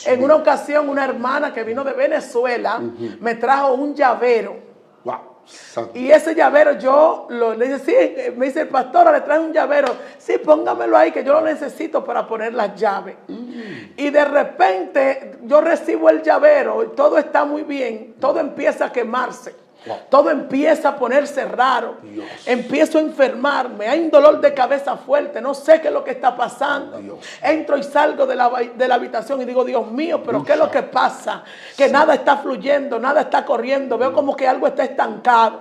En una ocasión, una hermana que vino de Venezuela me trajo un llavero. Wow. Y ese llavero le dije, sí, me dice el pastor, le trae un llavero. Sí, póngamelo ahí que yo lo necesito para poner las llaves. Y de repente yo recibo el llavero y todo está muy bien, todo empieza a quemarse. Wow. Todo empieza a ponerse raro. Dios. Empiezo a enfermarme. Hay un dolor de cabeza fuerte. No sé qué es lo que está pasando. Dios. Entro y salgo de la habitación y digo, Dios mío, pero ¿qué es lo que pasa? Que nada está fluyendo, nada está corriendo. Veo como que algo está estancado.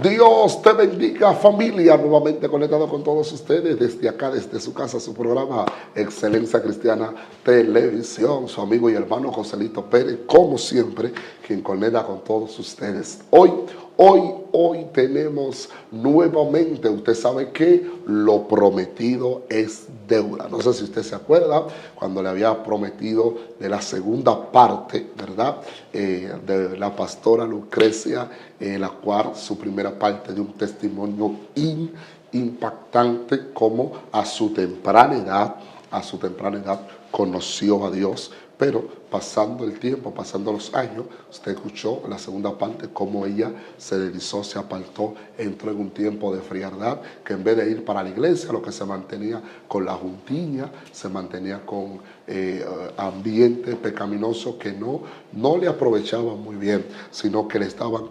Dios te bendiga, familia, nuevamente conectado con todos ustedes desde acá, desde su casa, su programa Excelencia Cristiana Televisión, su amigo y hermano Joselito Pérez, como siempre, quien conecta con todos ustedes. Hoy tenemos nuevamente, usted sabe que lo prometido es deuda. No sé si usted se acuerda cuando le había prometido de la segunda parte, ¿verdad? De la pastora Lucrecia, la cual su primera parte de un testimonio impactante, como a su temprana edad conoció a Dios. Pero pasando el tiempo, pasando los años, usted escuchó la segunda parte, cómo ella se deslizó, se apartó, entró en un tiempo de frialdad, que en vez de ir para la iglesia, lo que se mantenía con la juntiña, se mantenía con ambiente pecaminoso que no le aprovechaba muy bien, sino que le estaban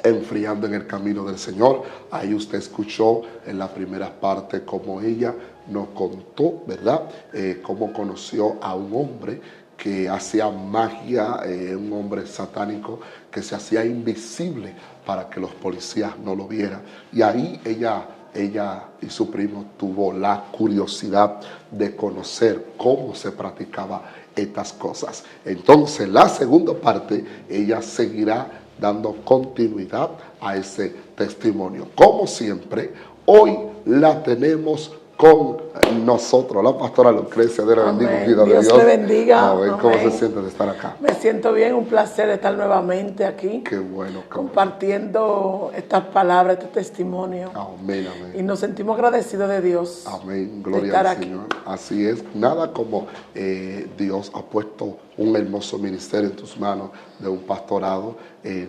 enfriando en el camino del Señor. Ahí usted escuchó en la primera parte cómo ella nos contó, ¿verdad? Cómo conoció a un hombre que hacía magia, un hombre satánico que se hacía invisible para que los policías no lo vieran. Y ahí ella y su primo tuvo la curiosidad de conocer cómo se practicaba estas cosas. Entonces, la segunda parte, ella seguirá dando continuidad a ese testimonio. Como siempre, hoy la tenemos con nosotros, la pastora Lucrecia. De la bendiga, Dios te bendiga. A ver cómo se siente de estar acá. Me siento bien, un placer estar nuevamente aquí. Qué bueno. Compartiendo estas palabras, este testimonio. Amén, amén. Y nos sentimos agradecidos de Dios. Amén, gloria al Señor. Así es, nada como Dios ha puesto un hermoso ministerio en tus manos, de un pastorado,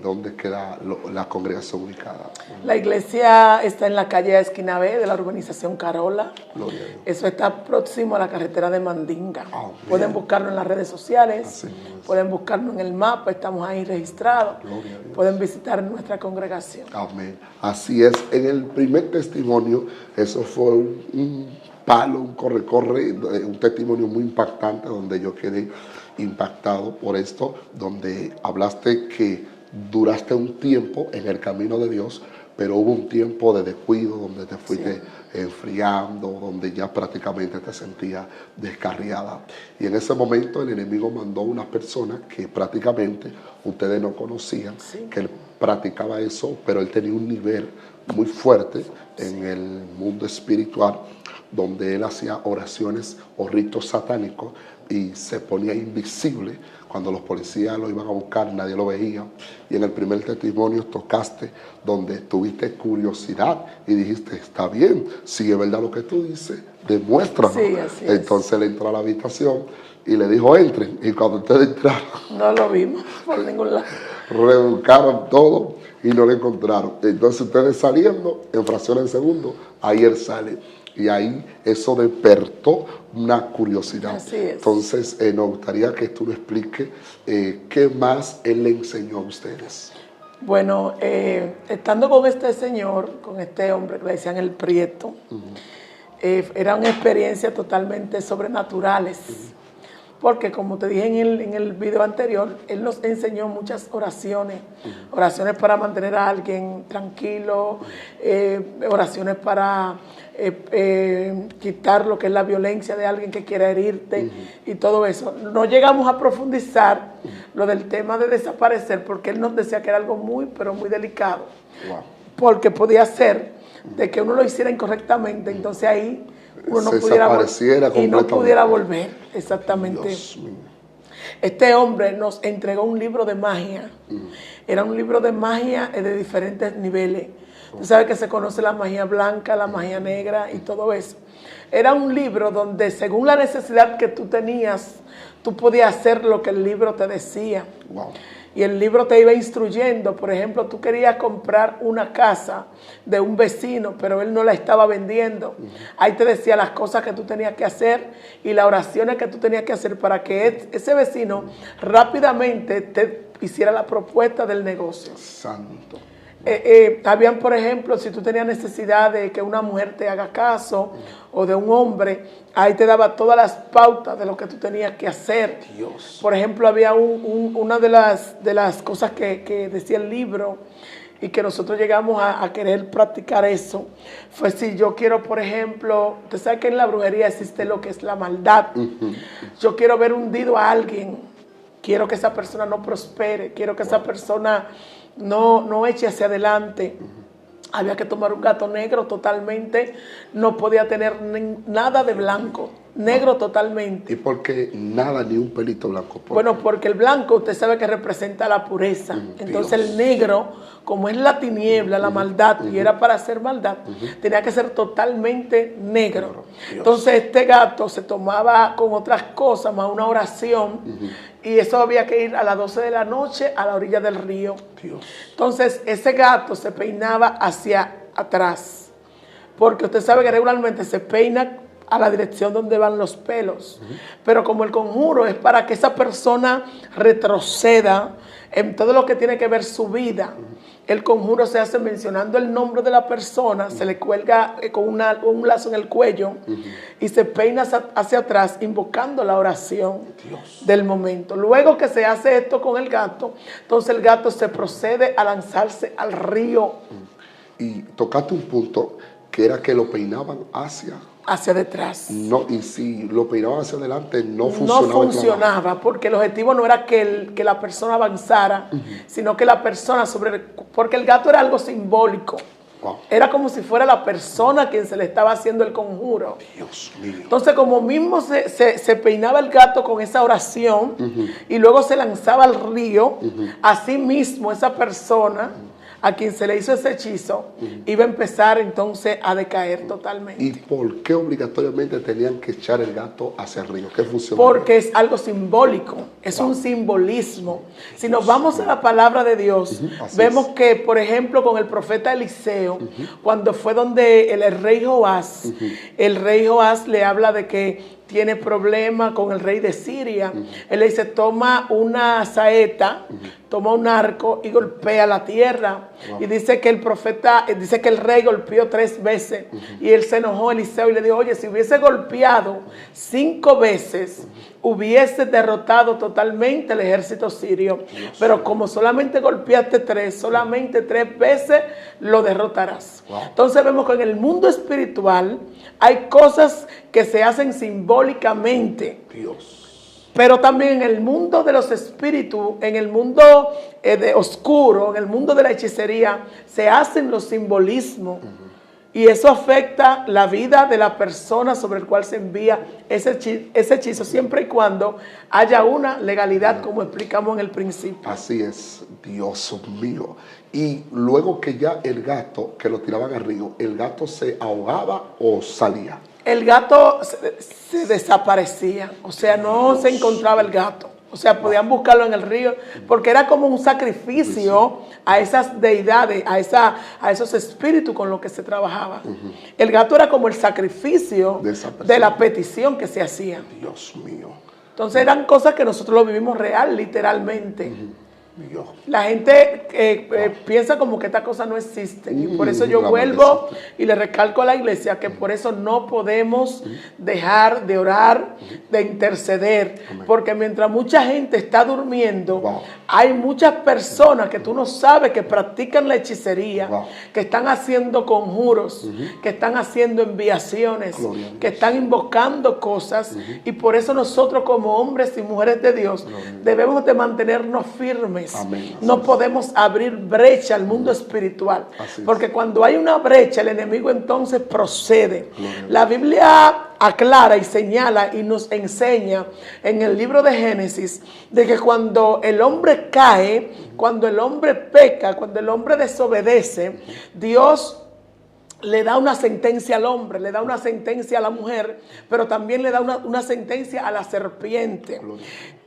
donde queda la congregación ubicada. La iglesia está en la calle Esquina B de la urbanización Carola. Gloria a Dios. Eso está próximo a la carretera de Mandinga. Amén. Pueden buscarlo en las redes sociales, Así es. pueden buscarlo en el mapa, estamos ahí registrados. Gloria a Dios. Pueden visitar nuestra congregación. Amén. Así es, en el primer testimonio, eso fue un palo, un corre, un testimonio muy impactante, donde yo quedé impactado por esto, donde hablaste que duraste un tiempo en el camino de Dios, pero hubo un tiempo de descuido donde te fuiste enfriando, donde ya prácticamente te sentías descarriada. Y en ese momento el enemigo mandó unas personas que prácticamente ustedes no conocían, que él practicaba eso, pero él tenía un nivel muy fuerte en el mundo espiritual, donde él hacía oraciones o ritos satánicos y se ponía invisible. Cuando los policías lo iban a buscar, nadie lo veía. Y en el primer testimonio tocaste donde tuviste curiosidad y dijiste, está bien, si es verdad lo que tú dices, demuéstralo. Sí, así es. Entonces él entró a la habitación y le dijo, entren. Y cuando ustedes entraron, No lo vimos por ningún lado. rebuscaron todo y no lo encontraron. Entonces ustedes saliendo, en fracciones de segundo, ahí él sale. Y ahí eso despertó una curiosidad. Así es. Entonces nos gustaría que tú nos expliques qué más él le enseñó a ustedes. Bueno, estando con este señor, con este hombre que le decían el Prieto, era una experiencia totalmente sobrenaturales. Porque como te dije en el video anterior, él nos enseñó muchas oraciones. Oraciones para mantener a alguien tranquilo, oraciones para quitar lo que es la violencia de alguien que quiera herirte y todo eso. No llegamos a profundizar lo del tema de desaparecer, porque él nos decía que era algo muy, pero muy delicado. Wow. Porque podía ser de que uno lo hiciera incorrectamente, entonces ahí uno se pudiera desapareciera y no completamente. pudiera volver. Exactamente. Dios mío. Este hombre nos entregó un libro de magia. Era un libro de magia de diferentes niveles. Tú sabes que se conoce la magia blanca, la magia negra y todo eso. Era un libro donde según la necesidad que tú tenías, tú podías hacer lo que el libro te decía. Wow. Y el libro te iba instruyendo. Por ejemplo, tú querías comprar una casa de un vecino, pero él no la estaba vendiendo. Ahí te decía las cosas que tú tenías que hacer y las oraciones que tú tenías que hacer para que ese vecino rápidamente te hiciera la propuesta del negocio. Santo. Habían, por ejemplo, si tú tenías necesidad de que una mujer te haga caso o de un hombre, ahí te daba todas las pautas de lo que tú tenías que hacer. Dios. Por ejemplo, había una de las cosas que decía el libro y que nosotros llegamos a querer practicar eso, fue si yo quiero, por ejemplo, usted sabe que en la brujería existe lo que es la maldad. Yo quiero ver hundido a alguien, quiero que esa persona no prospere, quiero que esa persona no eche hacia adelante. Había que tomar un gato negro totalmente, no podía tener nada de blanco, negro totalmente. ¿Y por qué nada ni un pelito blanco? Bueno, porque el blanco usted sabe que representa la pureza. Entonces el negro, como es la tiniebla, la maldad, y era para hacer maldad, tenía que ser totalmente negro. Entonces este gato se tomaba con otras cosas, más una oración, y eso había que ir a las 12 de la noche a la orilla del río. Dios. Entonces ese gato se peinaba hacia atrás, porque usted sabe que regularmente se peina a la dirección donde van los pelos, pero como el conjuro es para que esa persona retroceda en todo lo que tiene que ver su vida, el conjuro se hace mencionando el nombre de la persona, se le cuelga con un lazo en el cuello y se peina hacia atrás invocando la oración del momento. Luego que se hace esto con el gato, entonces el gato se procede a lanzarse al río. Y tocaste un punto que era que lo peinaban hacia detrás. No, y si lo peinaban hacia adelante, no funcionaba. Porque el objetivo no era que la persona avanzara, sino que la persona porque el gato era algo simbólico. Wow. Era como si fuera la persona quien se le estaba haciendo el conjuro. Dios mío. Entonces, como mismo se peinaba el gato con esa oración y luego se lanzaba al río, así mismo esa persona a quien se le hizo ese hechizo, iba a empezar entonces a decaer totalmente. ¿Y por qué obligatoriamente tenían que echar el gato hacia el río? ¿Qué funcionaba? Porque es algo simbólico, es un simbolismo. Si nos vamos a la palabra de Dios, vemos que, por ejemplo, con el profeta Eliseo, cuando fue donde el rey Joás, el rey Joás le habla de que tiene problema con el rey de Siria. Él le dice, toma una saeta, toma un arco y golpea la tierra. Y dice que el rey golpeó 3 veces. Y él se enojó, Eliseo, y le dijo, oye, si hubiese golpeado 5 veces, hubiese derrotado totalmente el ejército sirio. Pero como solamente golpeaste 3, solamente 3 veces lo derrotarás. Entonces vemos que en el mundo espiritual hay cosas que se hacen simbólicamente. Pero también en el mundo de los espíritus, en el mundo oscuro, en el mundo de la hechicería, se hacen los simbolismos. Y eso afecta la vida de la persona sobre el cual se envía ese hechizo, siempre y cuando haya una legalidad, como explicamos en el principio. Así es, Dios mío. Y luego que ya el gato, que lo tiraban al río, ¿el gato se ahogaba o salía? El gato se desaparecía, o sea, no se encontraba el gato. O sea, podían buscarlo en el río, porque era como un sacrificio a esas deidades, a esos espíritus con los que se trabajaba. El gato era como el sacrificio de la petición que se hacía. Dios mío. Entonces eran cosas que nosotros lo vivimos real, literalmente. La gente piensa como que esta cosa no existe, y por eso yo vuelvo y le recalco a la iglesia que por eso no podemos dejar de orar, de interceder, porque mientras mucha gente está durmiendo, hay muchas personas que tú no sabes que practican la hechicería, que están haciendo conjuros, que están haciendo enviaciones, que están invocando cosas, y por eso nosotros como hombres y mujeres de Dios debemos de mantenernos firmes. Amén. No podemos abrir brecha al mundo espiritual, porque cuando hay una brecha el enemigo entonces procede. La Biblia aclara y señala y nos enseña en el libro de Génesis de que cuando el hombre cae, cuando el hombre peca, cuando el hombre desobedece, Dios le da una sentencia al hombre, le da una sentencia a la mujer, pero también le da una sentencia a la serpiente.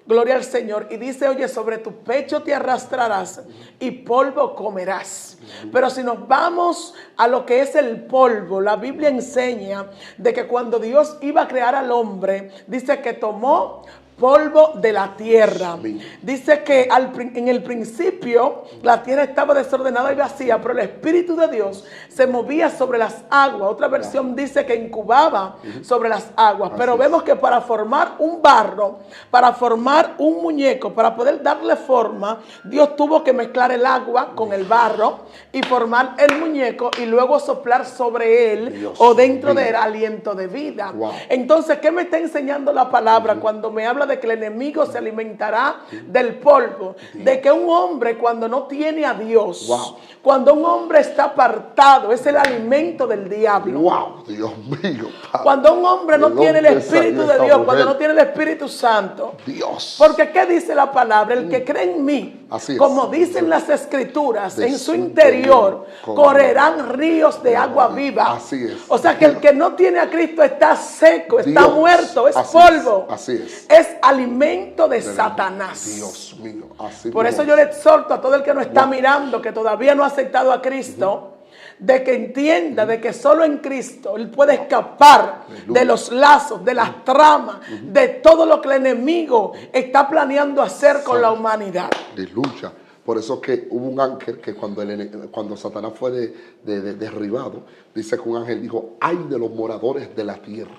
Gloria al Señor. Y dice, oye, sobre tu pecho te arrastrarás y polvo comerás. Pero si nos vamos a lo que es el polvo, la Biblia enseña de que cuando Dios iba a crear al hombre, dice que tomó polvo de la tierra. Dice que en el principio la tierra estaba desordenada y vacía, pero el Espíritu de Dios se movía sobre las aguas. Otra versión dice que incubaba sobre las aguas. Pero vemos que para formar un barro, para formar un muñeco, para poder darle forma, Dios tuvo que mezclar el agua con el barro y formar el muñeco y luego soplar sobre él o dentro de él aliento de vida. Entonces, ¿qué me está enseñando la palabra cuando me habla de que el enemigo se alimentará del polvo? De que un hombre cuando no tiene a Dios, cuando un hombre está apartado, es el alimento del diablo. Dios mío, Padre. Cuando un hombre no tiene el Espíritu de Dios, cuando no tiene el Espíritu Santo. Dios. Porque ¿qué dice la palabra? El que cree en mí, como dicen las Escrituras, en su interior correrán ríos de agua viva. Así es. O sea que el que no tiene a Cristo está seco, está muerto, es polvo. Así es. Es alimento de Satanás. Dios mío. Así Por eso yo le exhorto a todo el que nos está mirando, que todavía no ha aceptado a Cristo, de que entienda de que solo en Cristo Él puede escapar de los lazos, de las tramas, de todo lo que el enemigo está planeando hacer con la humanidad. Aleluya. Por eso que hubo un ángel que cuando Satanás fue derribado, dice que un ángel dijo, ay de los moradores de la tierra.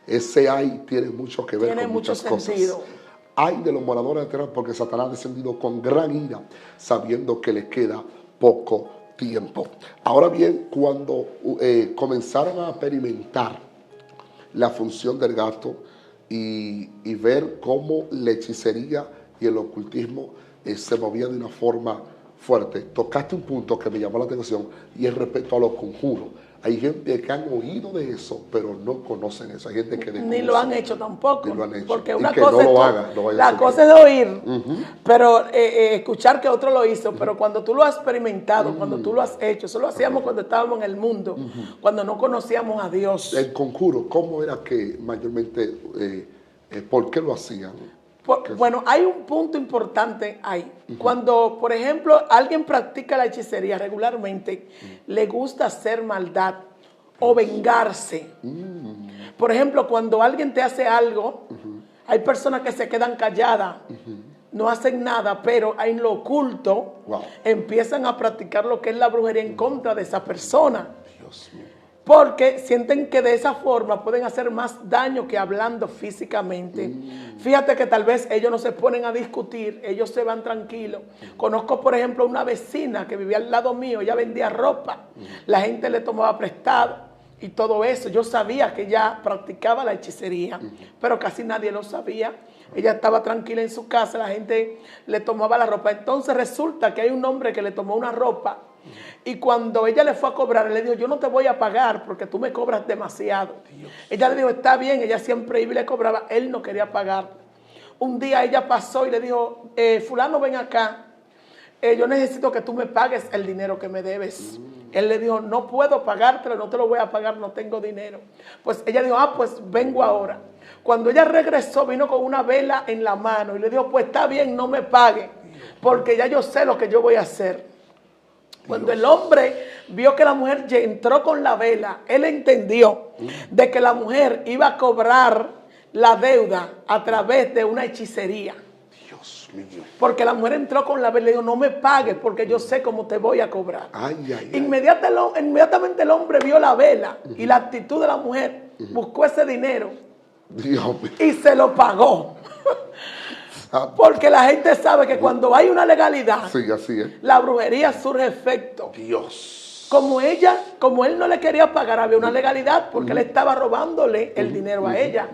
Ese ay tiene mucho que ver con muchas cosas. Ay de los moradores de la tierra, porque Satanás ha descendido con gran ira, sabiendo que le queda poco tiempo. Ahora bien, cuando comenzaron a experimentar la función del gato y ver cómo la hechicería y el ocultismo se movían de una forma fuerte, tocaste un punto que me llamó la atención y es respecto a los conjuros. Hay gente que han oído de eso, pero no conocen eso. Hay gente que ni lo han hecho tampoco. Ni lo han hecho. Porque y una que cosa no lo haga, no vaya a la cosa es de oír, pero escuchar que otro lo hizo. Pero cuando tú lo has experimentado, cuando tú lo has hecho, eso lo hacíamos cuando estábamos en el mundo, cuando no conocíamos a Dios. El conjuro, ¿cómo era que mayormente, por qué lo hacían? Bueno, hay un punto importante ahí. Cuando, por ejemplo, alguien practica la hechicería regularmente, le gusta hacer maldad o vengarse. Por ejemplo, cuando alguien te hace algo, hay personas que se quedan calladas, no hacen nada, pero en lo oculto empiezan a practicar lo que es la brujería en contra de esa persona. Dios mío. Porque sienten que de esa forma pueden hacer más daño que hablando físicamente. Fíjate que tal vez ellos no se ponen a discutir, ellos se van tranquilos. Conozco, por ejemplo, una vecina que vivía al lado mío, ella vendía ropa, la gente le tomaba prestado y todo eso. Yo sabía que ella practicaba la hechicería, pero casi nadie lo sabía. Ella estaba tranquila en su casa, la gente le tomaba la ropa. Entonces resulta que hay un hombre que le tomó una ropa y cuando ella le fue a cobrar, él le dijo, yo no te voy a pagar porque tú me cobras demasiado. Ella le dijo, está bien, ella siempre iba y le cobraba, él no quería pagar. Un día ella pasó y le dijo, fulano, ven acá, yo necesito que tú me pagues el dinero que me debes. Él le dijo, no puedo pagártelo, no te lo voy a pagar, no tengo dinero. Pues ella dijo, pues vengo ahora. Cuando ella regresó, vino con una vela en la mano y le dijo, pues está bien, no me pague, porque ya yo sé lo que yo voy a hacer. Cuando el hombre vio que la mujer entró con la vela, él entendió de que la mujer iba a cobrar la deuda a través de una hechicería. Dios mío. Porque la mujer entró con la vela y le dijo, no me pagues porque yo sé cómo te voy a cobrar. Inmediatamente el hombre vio la vela y la actitud de la mujer, buscó ese dinero y se lo pagó. Porque la gente sabe que cuando hay una legalidad, sí, así es, la brujería surge efecto. Dios. Como él no le quería pagar, había una legalidad porque él estaba robándole el dinero a ella.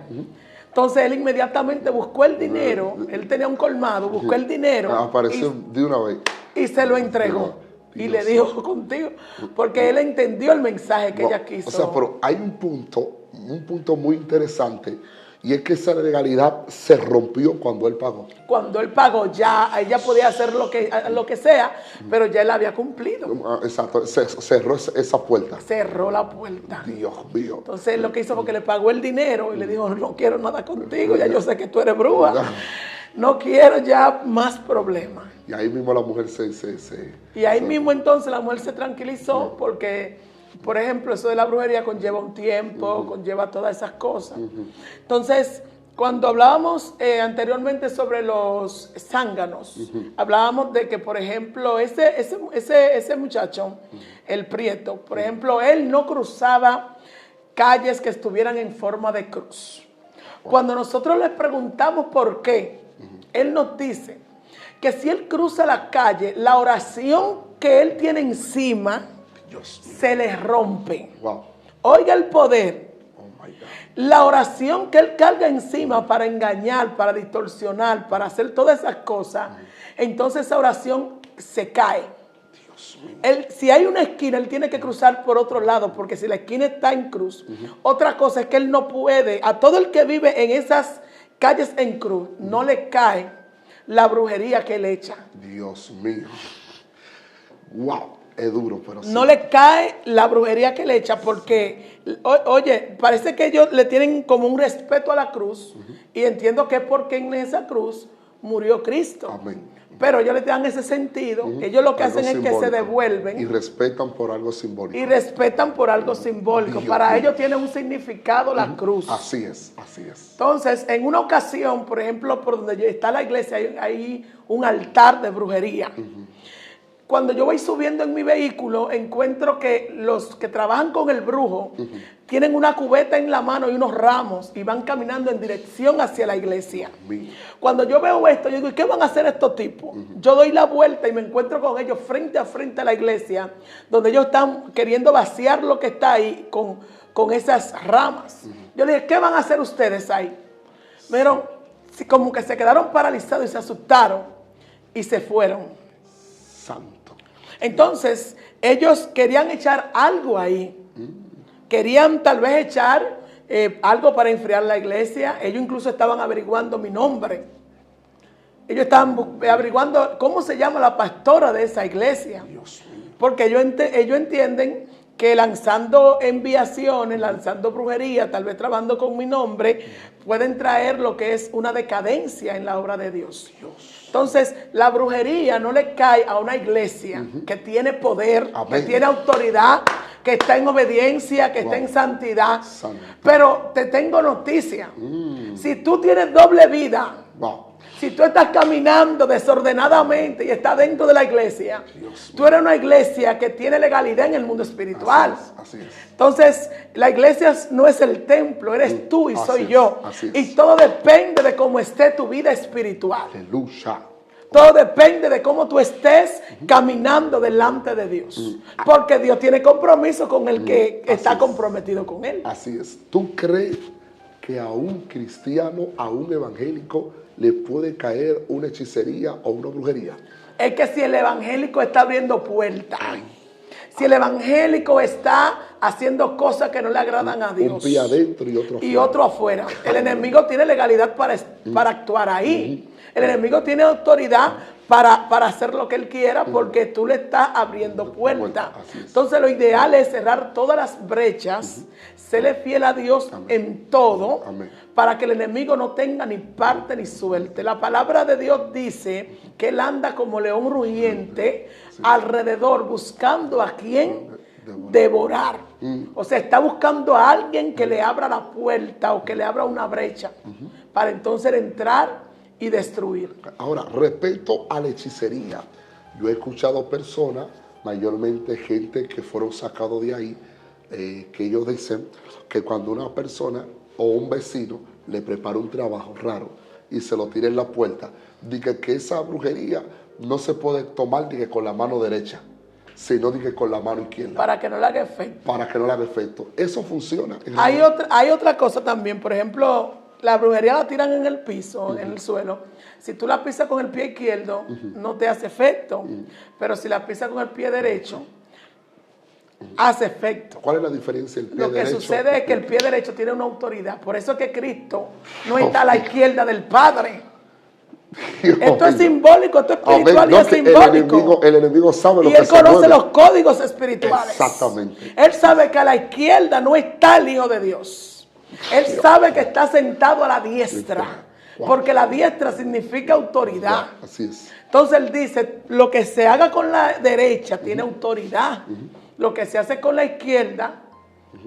Entonces él inmediatamente buscó el dinero, él tenía un colmado, buscó el dinero. Apareció de una vez. Y se lo entregó. Y le dijo, contigo, porque él entendió el mensaje que ella quiso. O sea, pero hay un punto un punto muy interesante, y es que esa legalidad se rompió cuando él pagó. Cuando él pagó, ya ella podía hacer lo que sea, pero ya él había cumplido. Exacto, cerró esa puerta. Cerró la puerta. Dios mío. Entonces lo que hizo fue que le pagó el dinero y le dijo, no quiero nada contigo, ya yo sé que tú eres bruja. No quiero ya más problemas. Y ahí mismo la mujer Y ahí mismo entonces la mujer se tranquilizó porque, por ejemplo, eso de la brujería conlleva un tiempo, conlleva todas esas cosas. Entonces, cuando hablábamos anteriormente sobre los zánganos, hablábamos de que, por ejemplo, ese muchacho, el prieto, por ejemplo, él no cruzaba calles que estuvieran en forma de cruz. Cuando nosotros le preguntamos por qué, él nos dice que si él cruza la calle, la oración que él tiene encima se le rompe. Wow. Oiga el poder. Oh my God. La oración que él carga encima para engañar, para distorsionar, para hacer todas esas cosas, entonces esa oración se cae. Dios mío. Si hay una esquina, él tiene que cruzar por otro lado, porque si la esquina está en cruz, otra cosa es que él no puede, a todo el que vive en esas calles en cruz, no le cae la brujería que él echa. Dios mío. Wow, es duro, pero sí. No le cae la brujería que le echa porque, oye, parece que ellos le tienen como un respeto a la cruz y entiendo que es porque en esa cruz murió Cristo. Amén. Pero ellos le dan ese sentido. Ellos lo que Algo hacen es que se simbólico. devuelven. Y respetan por algo simbólico. Y respetan por algo simbólico. Dios Para mío. ellos tiene un significado la cruz. Así es, así es. Entonces, en una ocasión, por ejemplo, por donde está la iglesia, hay un altar de brujería. Cuando yo voy subiendo en mi vehículo, encuentro que los que trabajan con el brujo tienen una cubeta en la mano y unos ramos y van caminando en dirección hacia la iglesia. Mío. Cuando yo veo esto, yo digo, ¿y qué van a hacer estos tipos? Yo doy la vuelta y me encuentro con ellos frente a frente a la iglesia, donde ellos están queriendo vaciar lo que está ahí con esas ramas. Yo le dije, ¿qué van a hacer ustedes ahí? Pero como que se quedaron paralizados y se asustaron y se fueron. Santo. Entonces, ellos querían echar algo ahí. Querían tal vez echar algo para enfriar la iglesia. Ellos incluso estaban averiguando mi nombre. Ellos estaban averiguando cómo se llama la pastora de esa iglesia. Dios mío. Porque ellos entienden que lanzando enviaciones, lanzando brujería, tal vez trabajando con mi nombre, pueden traer lo que es una decadencia en la obra de Dios. Entonces, la brujería no le cae a una iglesia que tiene poder, Amén. que tiene autoridad, que está en obediencia, que está en santidad. Santo. Pero te tengo noticia. Si tú tienes doble vida, Wow. si tú estás caminando desordenadamente y estás dentro de la iglesia, Dios tú eres una iglesia que tiene legalidad en el mundo espiritual. Así es. Entonces, la iglesia no es el templo, eres tú y Así soy es, yo. así es. Y todo depende de cómo esté tu vida espiritual. Aleluya. Todo depende de cómo tú estés caminando delante de Dios. Porque Dios tiene compromiso con el que está es. comprometido con Él. Así es. ¿Tú crees que a un cristiano, a un evangélico, le puede caer una hechicería o una brujería? Es que si el evangélico está abriendo puertas, si el evangélico está haciendo cosas que no le agradan a Dios, Un pie adentro y otro afuera. y otro afuera, el enemigo tiene legalidad para actuar ahí. El enemigo tiene autoridad para hacer lo que él quiera porque tú le estás abriendo puertas. Así es. Entonces lo ideal es cerrar todas las brechas, serle fiel a Dios en todo, Amén. para que el enemigo no tenga ni parte ni suerte. La palabra de Dios dice que él anda como león rugiente alrededor buscando a quien devorar. O sea, está buscando a alguien que le abra la puerta o que le abra una brecha para entonces entrar y destruir. Ahora, respecto a la hechicería, yo he escuchado personas, mayormente gente que fueron sacados de ahí, que ellos dicen que cuando una persona o un vecino le prepara un trabajo raro y se lo tira en la puerta, dice que esa brujería no se puede tomar dice, con la mano derecha, sino dice, con la mano izquierda. Para que no le haga efecto. Para que no le haga efecto. Eso funciona. Hay otra cosa también, por ejemplo, la brujería la tiran en el piso, en el suelo. Si tú la pisas con el pie izquierdo, no te hace efecto. Pero si la pisas con el pie derecho, hace efecto. ¿Cuál es la diferencia del pie Lo que derecho? sucede es que el pie derecho tiene una autoridad. Por eso es que Cristo no está a la izquierda del Padre. Esto es simbólico, esto es espiritual. No, y es simbólico. El enemigo sabe lo Y que él se conoce mueve. los códigos espirituales. Exactamente. Él sabe que a la izquierda no está el Hijo de Dios. Él sabe que está sentado a la diestra. Wow. Porque la diestra significa autoridad. Así es. Entonces él dice, lo que se haga con la derecha tiene autoridad. Lo que se hace con la izquierda.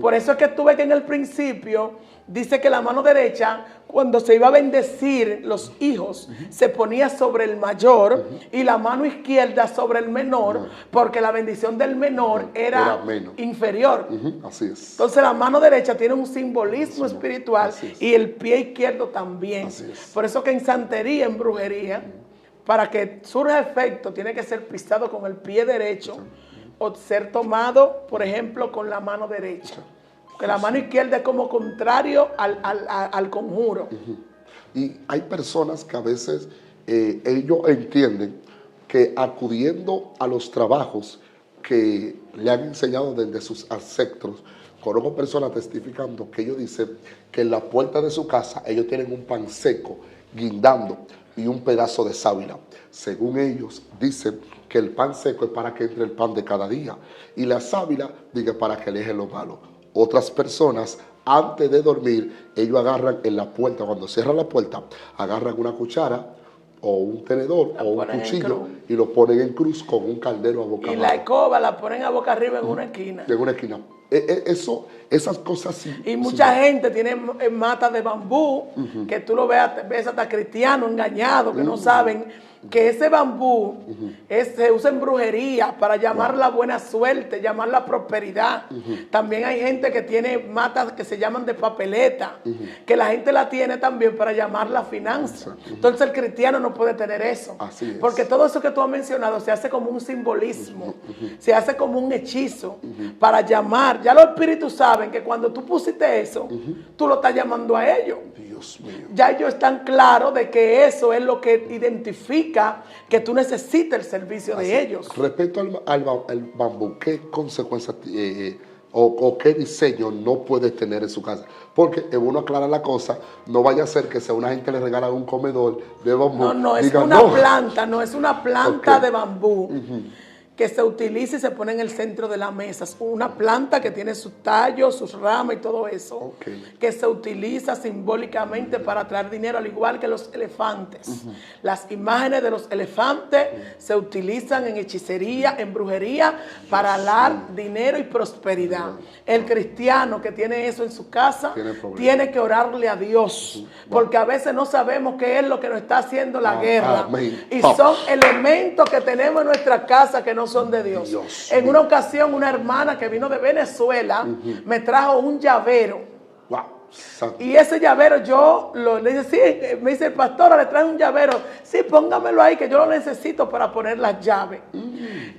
Por eso es que tú ves que en el principio dice que la mano derecha, cuando se iba a bendecir los hijos, se ponía sobre el mayor y la mano izquierda sobre el menor, porque la bendición del menor era inferior. Así es. Entonces la mano derecha tiene un simbolismo espiritual y el pie izquierdo también. Por eso que en santería, en brujería, para que surja efecto, tiene que ser pisado con el pie derecho o ser tomado, por ejemplo, con la mano derecha. Porque la mano izquierda es como contrario al conjuro. Y hay personas que a veces ellos entienden que acudiendo a los trabajos que le han enseñado desde sus ancestros, conozco personas testificando que ellos dicen que en la puerta de su casa ellos tienen un pan seco guindando y un pedazo de sábila. Según ellos, dicen que el pan seco es para que entre el pan de cada día y la sábila dice para que aleje lo malo. Otras personas, antes de dormir, ellos agarran en la puerta, cuando cierran la puerta, agarran una cuchara o un tenedor o un cuchillo y lo ponen en cruz con un caldero a boca abajo. Y la escoba la ponen a boca arriba en una esquina. En una esquina. Esas cosas sí. Y mucha gente tiene matas de bambú, que tú lo ves hasta cristianos engañados, que no saben que ese bambú se usa en brujería para llamar la buena suerte, llamar la prosperidad. También hay gente que tiene matas que se llaman de papeleta, que la gente la tiene también para llamar la finanza. Entonces el cristiano no puede tener eso. Así es. Porque todo eso que tú has mencionado se hace como un simbolismo, se hace como un hechizo para llamar. Ya los espíritus saben que cuando tú pusiste eso, tú lo estás llamando a ellos. Dios mío. Ya ellos están claros de que eso es lo que identifica que tú necesitas el servicio de ellos. Respecto al bambú, ¿qué consecuencias o qué diseño no puedes tener en su casa? Porque es bueno aclarar la cosa, no vaya a ser que si a una gente le regala un comedor de bambú. No, es una planta, no es una planta de bambú. Que se utiliza y se pone en el centro de la mesa. Es una planta que tiene sus tallos, sus ramas y todo eso, que se utiliza simbólicamente para atraer dinero, al igual que los elefantes. Las imágenes de los elefantes se utilizan en hechicería, en brujería, para dar dinero y prosperidad. El cristiano que tiene eso en su casa tiene que orarle a Dios, porque a veces no sabemos qué es lo que nos está haciendo la guerra. Y son elementos que tenemos en nuestra casa que no son de Dios. En una ocasión, una hermana que vino de Venezuela me trajo un llavero. Y ese llavero le dije, sí, me dice el pastor, le trae un llavero. Sí, póngamelo ahí que yo lo necesito para poner las llaves.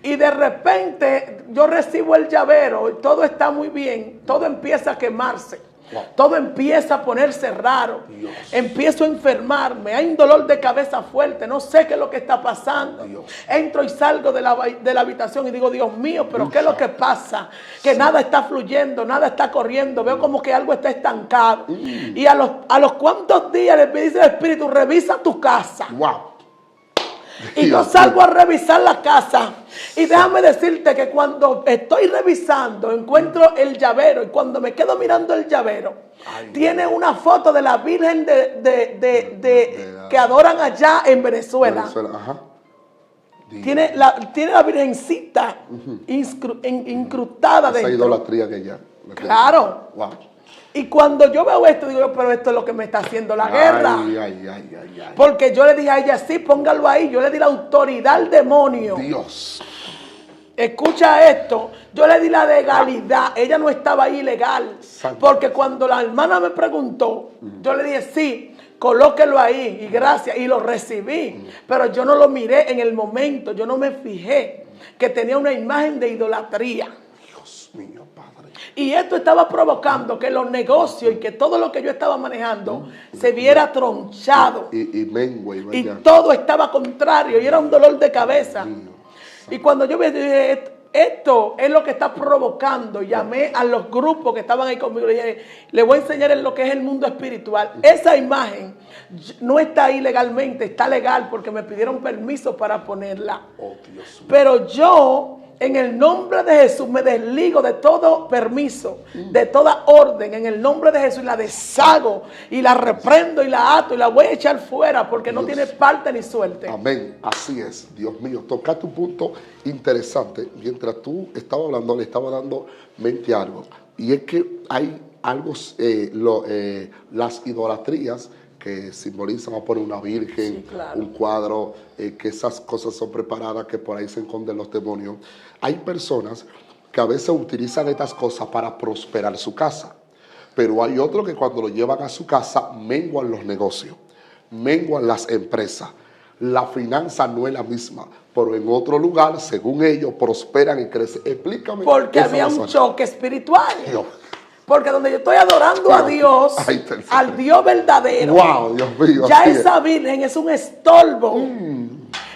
Y de repente yo recibo el llavero y todo está muy bien, todo empieza a quemarse. Todo empieza a ponerse raro. Empiezo a enfermarme. Hay un dolor de cabeza fuerte. No sé qué es lo que está pasando. Entro y salgo de la habitación y digo, Dios mío, pero ¿qué es lo que pasa? Que nada está fluyendo, nada está corriendo. Veo como que algo está estancado. Y a los cuantos días le dice el Espíritu, revisa tu casa. Y yo salgo a revisar la casa. Y déjame decirte que cuando estoy revisando, encuentro el llavero. Y cuando me quedo mirando el llavero, tiene una foto de la Virgen que adoran allá en Venezuela. Tiene la Virgencita incrustada dentro. Esa idolatría que ya. Claro. Y cuando yo veo esto, digo, pero esto es lo que me está haciendo la guerra. Porque yo le dije a ella, sí, póngalo ahí. Yo le di la autoridad al demonio. Dios. Escucha esto. Yo le di la legalidad. Ella no estaba ahí ilegal. Porque cuando la hermana me preguntó, yo le dije, sí, colóquelo ahí. Y gracias. Y lo recibí. Pero yo no lo miré en el momento. Yo no me fijé que tenía una imagen de idolatría. Dios mío, Padre. Y esto estaba provocando que los negocios y que todo lo que yo estaba manejando se viera tronchado. Y todo estaba contrario y era un dolor de cabeza. Y cuando yo vi, dije, esto es lo que está provocando. Llamé a los grupos que estaban ahí conmigo. Le dije, le voy a enseñar en lo que es el mundo espiritual. Esa imagen no está ahí legalmente, está legal porque me pidieron permiso para ponerla. Oh, Dios mío. Pero yo, en el nombre de Jesús, me desligo de todo permiso, de toda orden, en el nombre de Jesús, y la deshago, y la reprendo, y la ato, y la voy a echar fuera, porque no tiene parte ni suerte. Amén, así es, Dios mío. Tocaste un punto interesante. Mientras tú estabas hablando, le estaba dando mente a algo. Y es que hay algo, las idolatrías que simbolizan, vamos a poner una virgen, Sí, claro. un cuadro, que esas cosas son preparadas, que por ahí se esconden los demonios. Hay personas que a veces utilizan estas cosas para prosperar su casa, pero hay otros que cuando lo llevan a su casa menguan los negocios, menguan las empresas. La finanza no es la misma, pero en otro lugar, según ellos, prosperan y crecen. Explícame. Porque esa había un razón. choque espiritual. Dios. Porque donde yo estoy adorando a Dios, Ay, perfecto. al Dios verdadero, Wow, Dios mío. ya así es. esa virgen es un estorbo.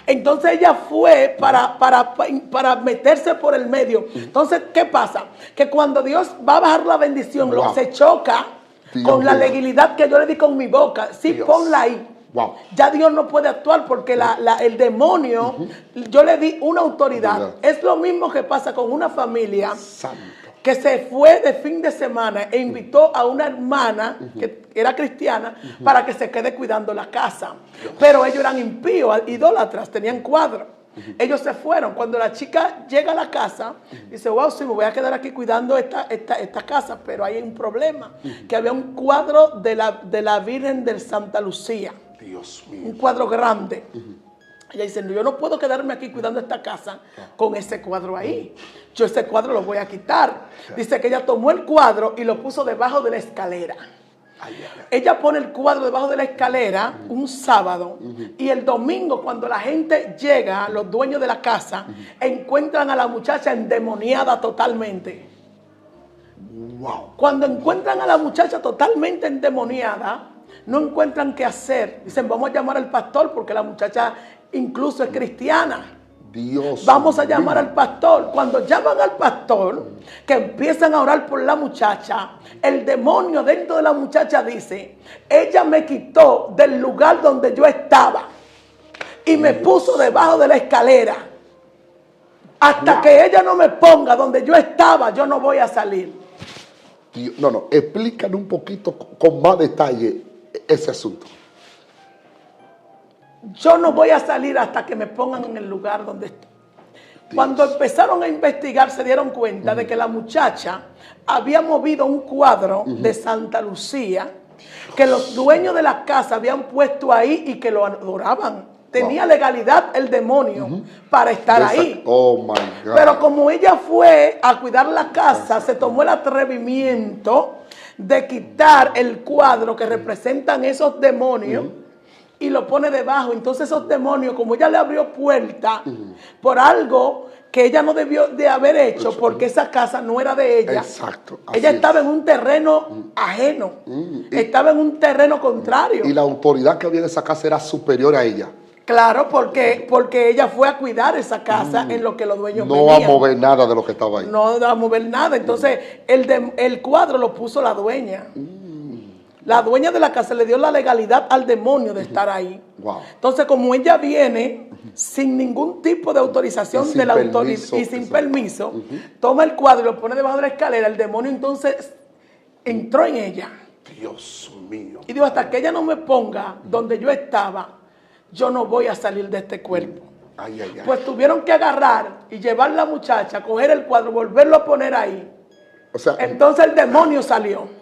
Entonces ella fue para meterse por el medio. Entonces, ¿qué pasa? Que cuando Dios va a bajar la bendición, Wow. se choca Dios con la mío. legalidad que yo le di con mi boca. Sí, Dios. ponla ahí. Wow. Ya Dios no puede actuar porque el demonio, yo le di una autoridad. Verdad. Es lo mismo que pasa con una familia Santo. que se fue de fin de semana e invitó a una hermana que era cristiana para que se quede cuidando la casa. Pero ellos eran impíos, idólatras, tenían cuadros. Ellos se fueron. Cuando la chica llega a la casa, dice, wow, sí, me voy a quedar aquí cuidando esta casa, pero hay un problema, que había un cuadro de la Virgen de Santa Lucía, Dios mío. un cuadro grande. Ella dice, yo no puedo quedarme aquí cuidando esta casa con ese cuadro ahí. Yo ese cuadro lo voy a quitar. Dice que ella tomó el cuadro y lo puso debajo de la escalera. Ay, ay, ay. Ella pone el cuadro debajo de la escalera un sábado y el domingo cuando la gente llega, los dueños de la casa, encuentran a la muchacha endemoniada totalmente. Wow. Cuando encuentran a la muchacha totalmente endemoniada, no encuentran qué hacer. Dicen, vamos a llamar al pastor porque la muchacha incluso es cristiana. Dios Vamos a llamar mío. al pastor. Cuando llaman al pastor, que empiezan a orar por la muchacha, el demonio dentro de la muchacha dice, ella me quitó del lugar donde yo estaba y me puso debajo de la escalera. Hasta que ella no me ponga donde yo estaba, yo no voy a salir. No, explícanos un poquito con más detalle ese asunto. Yo no voy a salir hasta que me pongan en el lugar donde estoy. Cuando empezaron a investigar se dieron cuenta de que la muchacha había movido un cuadro de Santa Lucía que los dueños de la casa habían puesto ahí y que lo adoraban. Tenía legalidad el demonio para estar ahí. Oh my God. Pero como ella fue a cuidar la casa, se tomó el atrevimiento de quitar el cuadro que representan esos demonios y lo pone debajo. Entonces esos demonios, como ella le abrió puerta por algo que ella no debió de haber hecho, porque esa casa no era de ella. Exacto. así Ella es. estaba en un terreno ajeno. Estaba en un terreno contrario. Y la autoridad que había en esa casa era superior a ella. Claro, porque ella fue a cuidar esa casa en lo que los dueños No venían. a mover nada de lo que estaba ahí. No va a mover nada. Entonces, el cuadro lo puso la dueña. La dueña de la casa le dio la legalidad al demonio de estar ahí. Wow. Entonces, como ella viene sin ningún tipo de autorización Y sin de la autoridad permiso, y sin exacto. permiso, toma el cuadro y lo pone debajo de la escalera, el demonio entonces entró en ella. Dios mío. Y dijo, hasta que ella no me ponga donde yo estaba, yo no voy a salir de este cuerpo. Ay, ay, ay. Pues tuvieron que agarrar y llevar a la muchacha, coger el cuadro, volverlo a poner ahí. O sea, Entonces el demonio salió.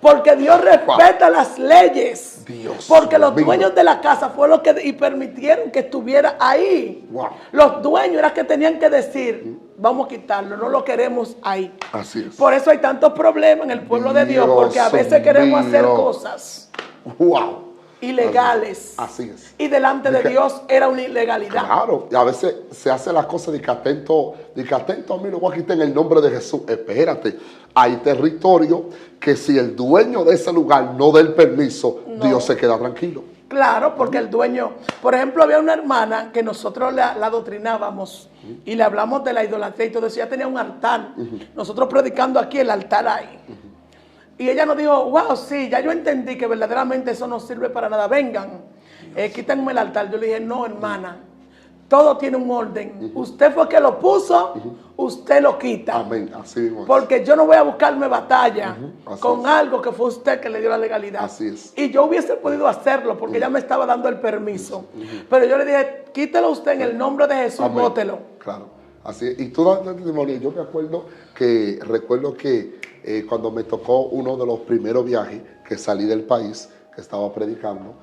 Porque Dios respeta las leyes. Dios Porque los mío. dueños de la casa fueron los que y permitieron que estuviera ahí. Wow. Los dueños eran que tenían que decir, vamos a quitarlo, no lo queremos ahí. así es. Por eso hay tantos problemas en el pueblo de Dios, porque a Dios veces queremos hacer mío. cosas Wow. ilegales. Así es. Y delante de Dije- Dios era una ilegalidad. Claro, y a veces se hace las cosas de que atento a mí lo voy a quitar en el nombre de Jesús. Espérate, hay territorio que si el dueño de ese lugar no da el permiso, Dios se queda tranquilo. Claro, porque el dueño, por ejemplo, había una hermana que nosotros la adoctrinábamos y le hablamos de la idolatría y todo eso. Ella tenía un altar. Nosotros predicando aquí, el altar ahí. Y ella nos dijo, wow, sí, ya yo entendí que verdaderamente eso no sirve para nada. Vengan, quítenme el altar. Yo le dije, no, hermana, todo tiene un orden. Usted fue que lo puso, usted lo quita. Amén, así mismo es. Porque yo no voy a buscarme batalla con es. algo que fue usted que le dio la legalidad. Así es. Y yo hubiese podido hacerlo porque ella me estaba dando el permiso. Pero yo le dije, quítelo usted en el nombre de Jesús, Amén. Bótelo. Claro, así es. Y tú das testimonio. Yo me acuerdo que cuando me tocó uno de los primeros viajes que salí del país, que estaba predicando,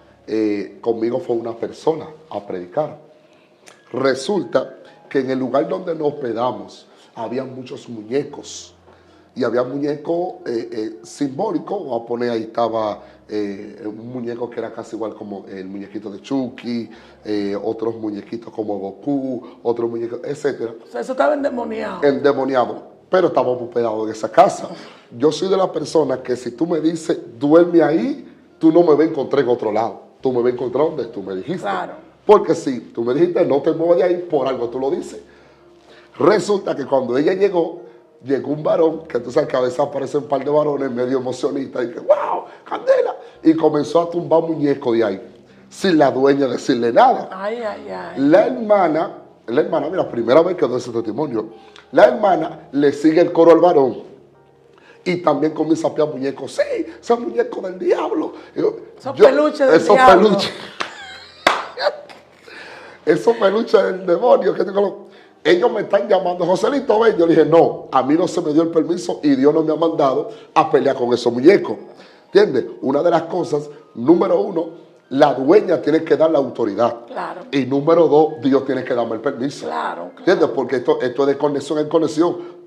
conmigo fue una persona a predicar. Resulta que en el lugar donde nos hospedamos había muchos muñecos. Y había muñecos simbólicos. Voy a poner ahí estaba un muñeco que era casi igual como el muñequito de Chucky, otros muñequitos como Goku, otros muñecos, etc. O sea, eso estaba endemoniado. Endemoniado. Pero estábamos hospedados en esa casa. Yo soy de la persona que si tú me dices, duerme ahí, tú no me vas a encontrar en otro lado. Tú me vas a encontrar donde tú me dijiste. Claro. Porque si tú me dijiste, no te muevas de ahí, por algo tú lo dices. Resulta que cuando ella llegó un varón, que tú sabes que a veces aparecen un par de varones medio emocionistas, y que, wow, candela. Y comenzó a tumbar muñecos de ahí, sin la dueña decirle nada. Ay, ay, ay. La hermana, mira, primera vez que doy ese testimonio, la hermana le sigue el coro al varón y también comienza a pillar muñecos. Sí, son muñecos del diablo. Esos peluches del diablo. Esos peluches del demonio. Ellos me están llamando, Joselito, ven. Yo le dije, no, a mí no se me dio el permiso y Dios no me ha mandado a pelear con esos muñecos. ¿Entiendes? Una de las cosas, número uno, la dueña tiene que dar la autoridad. Claro. Y número dos, Dios tiene que darme el permiso. Claro. ¿Entiendes? Porque esto es de conexión en conexión.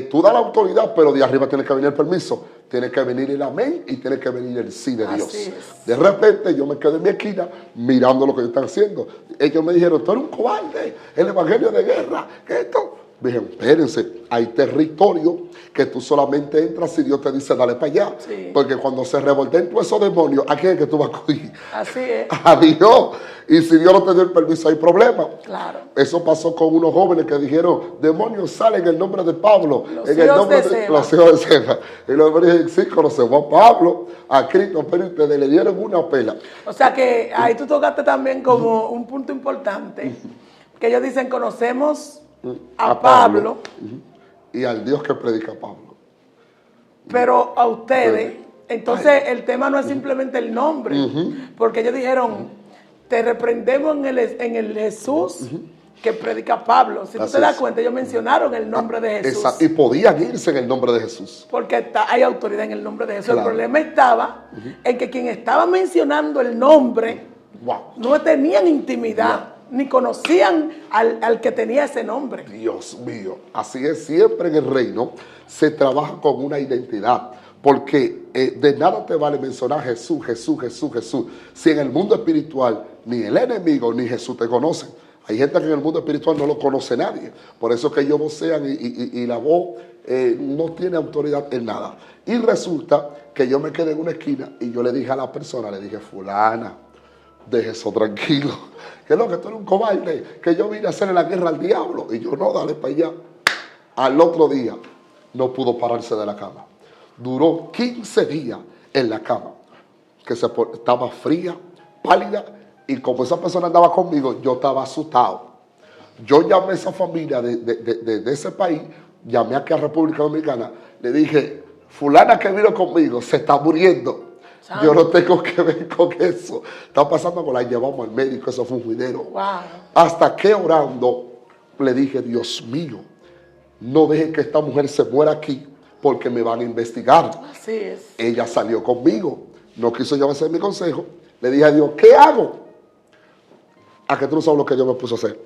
Tú das la autoridad, pero de arriba tiene que venir el permiso. Tiene que venir el amén y tiene que venir el sí de Dios. Así es. De repente yo me quedé en mi esquina mirando lo que ellos están haciendo. Ellos me dijeron, tú eres un cobarde, el evangelio de guerra, ¿qué esto? Me dijeron, espérense, hay territorio que tú solamente entras si Dios te dice, dale para allá. Sí. Porque cuando se revolten todos esos demonios, ¿a quién es que tú vas a acudir? Así es. A Dios. Y si Dios no te dio el permiso, hay problema. Claro. Eso pasó con unos jóvenes que dijeron, demonios salen en el nombre de Pablo. Los en el hijos nombre de Seba. los hijos de Seba. Y los hombres dijeron, sí, conocemos a Pablo, a Cristo, pero ustedes le dieron una pela. O sea que ahí tú tocaste también como un punto importante, que ellos dicen, conocemos a Pablo, y al Dios que predica Pablo. pero a ustedes, entonces el tema no es simplemente el nombre, porque ellos dijeron, te reprendemos en el Jesús que predica Pablo. Si tú Así te das es. cuenta, ellos mencionaron el nombre de Jesús. Exacto. Y podían irse en el nombre de Jesús. Porque hay autoridad en el nombre de Jesús. Claro. El problema estaba en que quien estaba mencionando el nombre Wow. no tenían intimidad, ni conocían al que tenía ese nombre. Dios mío. Así es, siempre en el reino se trabaja con una identidad. Porque de nada te vale mencionar Jesús, Jesús, Jesús, Jesús. Si en el mundo espiritual ni el enemigo ni Jesús te conocen. Hay gente que en el mundo espiritual no lo conoce nadie. Por eso que ellos vocean y la voz no tiene autoridad en nada. Y resulta que yo me quedé en una esquina y yo le dije a la persona, le dije, fulana, deje eso tranquilo. Que es lo que tú eres un cobarde, que yo vine a hacerle la guerra al diablo. Y yo, no, dale para allá. Al otro día no pudo pararse de la cama. Duró 15 días en la cama, que estaba fría, pálida, y como esa persona andaba conmigo, yo estaba asustado. Yo llamé a esa familia de ese país, llamé aquí a República Dominicana, le dije, fulana que vino conmigo se está muriendo. Santo. Yo no tengo que ver con eso. Está pasando con la llevamos al médico, eso fue un juidero. Wow. Hasta que orando, le dije, Dios mío, no deje que esta mujer se muera aquí, porque me van a investigar. Así es. Ella salió conmigo, no quiso llevarse mi consejo. Le dije a Dios, ¿qué hago? A que tú no sabes lo que Dios me puso a hacer.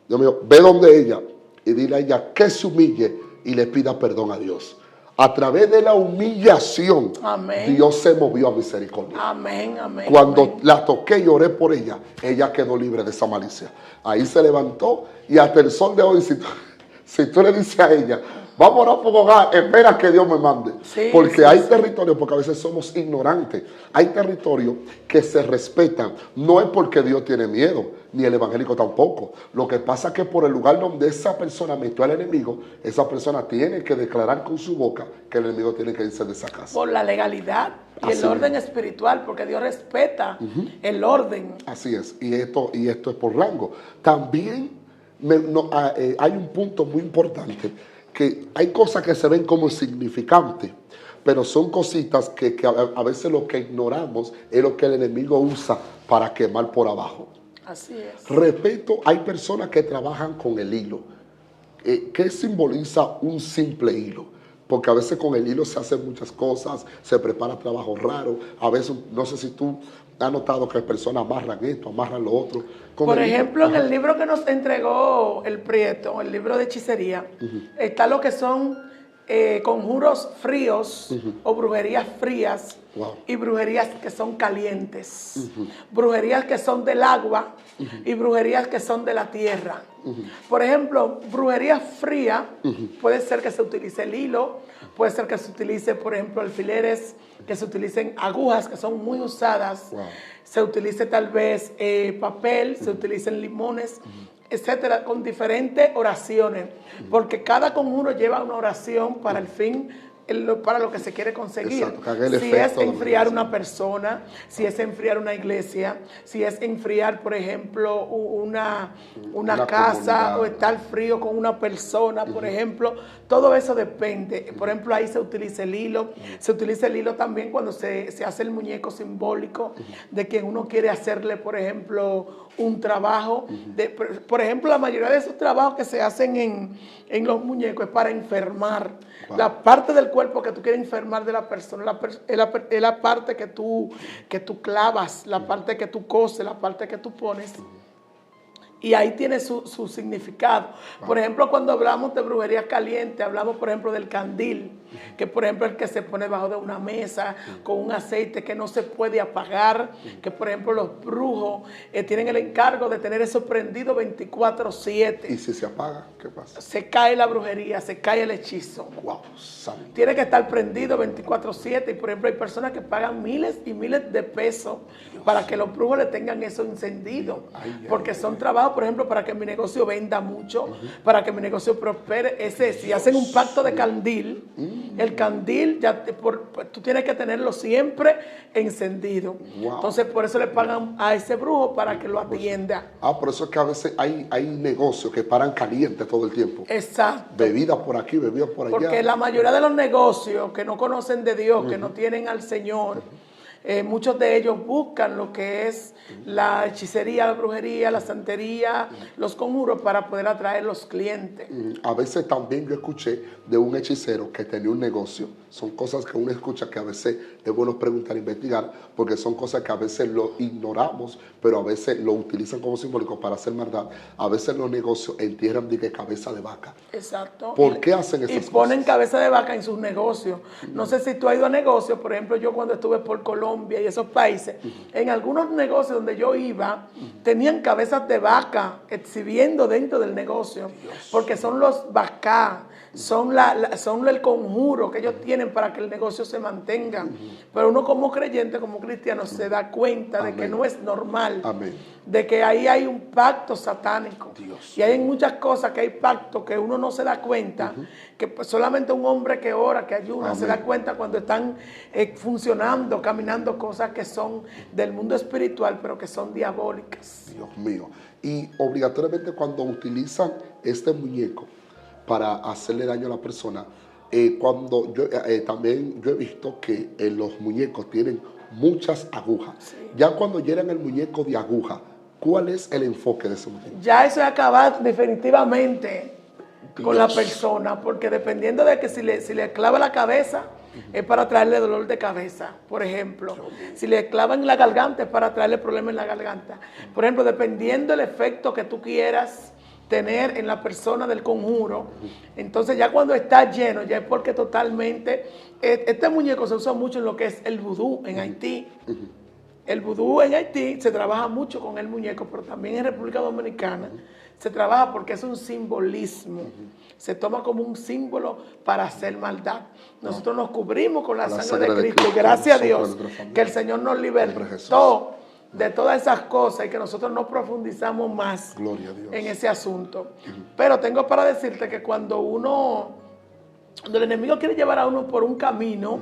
Dios mío, ve donde ella y dile a ella que se humille y le pida perdón a Dios. A través de la humillación, Amén. Dios se movió a misericordia. Amén, amén. Cuando amén. la toqué y oré por ella, ella quedó libre de esa malicia. Ahí se levantó y hasta el sol de hoy, si tú le dices a ella, Vamos a orar por hogar, espera que Dios me mande. Sí, porque sí, hay sí. territorios, porque a veces somos ignorantes. Hay territorios que se respetan. No es porque Dios tiene miedo, ni el evangélico tampoco. Lo que pasa es que por el lugar donde esa persona metió al enemigo, esa persona tiene que declarar con su boca que el enemigo tiene que irse de esa casa. Por la legalidad y Así el orden mismo. espiritual, porque Dios respeta el orden. Así es, y esto es por rango. También hay un punto muy importante, que hay cosas que se ven como insignificantes, pero son cositas que a veces lo que ignoramos es lo que el enemigo usa para quemar por abajo. Así es. Respeto, hay personas que trabajan con el hilo. ¿Qué simboliza un simple hilo? Porque a veces con el hilo se hacen muchas cosas, se prepara trabajo raro. A veces, no sé si tú has notado que personas amarran esto, amarran lo otro. Por ejemplo, en el libro que nos entregó el Prieto, el libro de hechicería, está lo que son conjuros fríos o brujerías frías y brujerías que son calientes, brujerías que son del agua y brujerías que son de la tierra. Por ejemplo, brujería fría puede ser que se utilice el hilo, puede ser que se utilice, por ejemplo, alfileres, que se utilicen agujas que son muy usadas, se utilice tal vez papel, se utilicen limones, etcétera, con diferentes oraciones, porque cada conjuro lleva una oración para el fin, para lo que se quiere conseguir. Exacto, si es enfriar una persona, si es enfriar una iglesia, si es enfriar, por ejemplo, una casa, o estar frío con una persona, por ejemplo, todo eso depende. Por ejemplo, ahí se utiliza el hilo, se utiliza el hilo también cuando se hace el muñeco simbólico de quien uno quiere hacerle, por ejemplo, un trabajo. Por ejemplo, la mayoría de esos trabajos que se hacen en los muñecos es para enfermar. La parte del cuerpo que tú quieres enfermar de la persona es la parte que tú clavas, la parte que tú coses, la parte que tú pones. Y ahí tiene su significado. Por ejemplo, cuando hablamos de brujería caliente, hablamos, por ejemplo, del candil, que por ejemplo el que se pone debajo de una mesa con un aceite que no se puede apagar, que por ejemplo los brujos tienen el encargo de tener eso prendido 24/7. ¿Y si se apaga, qué pasa? Se cae la brujería, se cae el hechizo. Wow, santo. Tiene que estar prendido 24/7 y por ejemplo hay personas que pagan miles y miles de pesos para que los brujos le tengan eso encendido, porque son trabajos, por ejemplo, para que mi negocio venda mucho, para que mi negocio prospere. Si hacen un pacto de candil, el candil tú tienes que tenerlo siempre encendido. Entonces por eso le pagan a ese brujo para que lo atienda. Por eso es que a veces hay negocios que paran calientes todo el tiempo. Exacto. Bebidas por aquí, bebidas por allá. Porque la mayoría de los negocios que no conocen de Dios, que no tienen al Señor, muchos de ellos buscan lo que es la hechicería, la brujería, la santería, los conjuros para poder atraer los clientes. A veces también yo escuché de un hechicero que tenía un negocio. Son cosas que uno escucha que a veces es bueno preguntar, investigar, porque son cosas que a veces lo ignoramos, pero a veces lo utilizan como simbólico para hacer maldad. A veces los negocios entierran de cabeza de vaca. Exacto. ¿Por qué hacen esas cosas? Y ponen cabeza de vaca en sus negocios. No sé si tú has ido a negocios, por ejemplo, yo cuando estuve por Colombia y esos países, en algunos negocios donde yo iba, tenían cabezas de vaca exhibiendo dentro del negocio, porque son los vacá, son el conjuro que ellos tienen para que el negocio se mantenga. Pero uno como creyente, como cristiano, se da cuenta de que no es normal, de que ahí hay un pacto satánico. Y hay muchas cosas que hay pactos que uno no se da cuenta, que pues solamente un hombre que ora, que ayuna, se da cuenta cuando están funcionando, caminando cosas que son del mundo espiritual, pero que son diabólicas. Dios mío. Y obligatoriamente cuando utilizan este muñeco para hacerle daño a la persona, también yo he visto que los muñecos tienen muchas agujas. Sí. Ya cuando llenan el muñeco de aguja, ¿cuál es el enfoque de ese muñeco? Ya eso es acabar definitivamente con la persona, porque dependiendo de que si le clava la cabeza, es para traerle dolor de cabeza, por ejemplo. Si le clavan en la garganta, es para traerle problemas en la garganta. Por ejemplo, dependiendo del efecto que tú quieras tener en la persona del conjuro, entonces ya cuando está lleno, ya es porque totalmente, este muñeco se usa mucho en lo que es el vudú en Haití. El vudú en Haití se trabaja mucho con el muñeco, pero también en República Dominicana se trabaja porque es un simbolismo. Se toma como un símbolo para hacer maldad. Nosotros nos cubrimos con la sangre de Cristo. Gracias a Dios que el Señor nos libertó de todas esas cosas y que nosotros no profundizamos más en ese asunto. Pero tengo para decirte que cuando el enemigo quiere llevar a uno por un camino,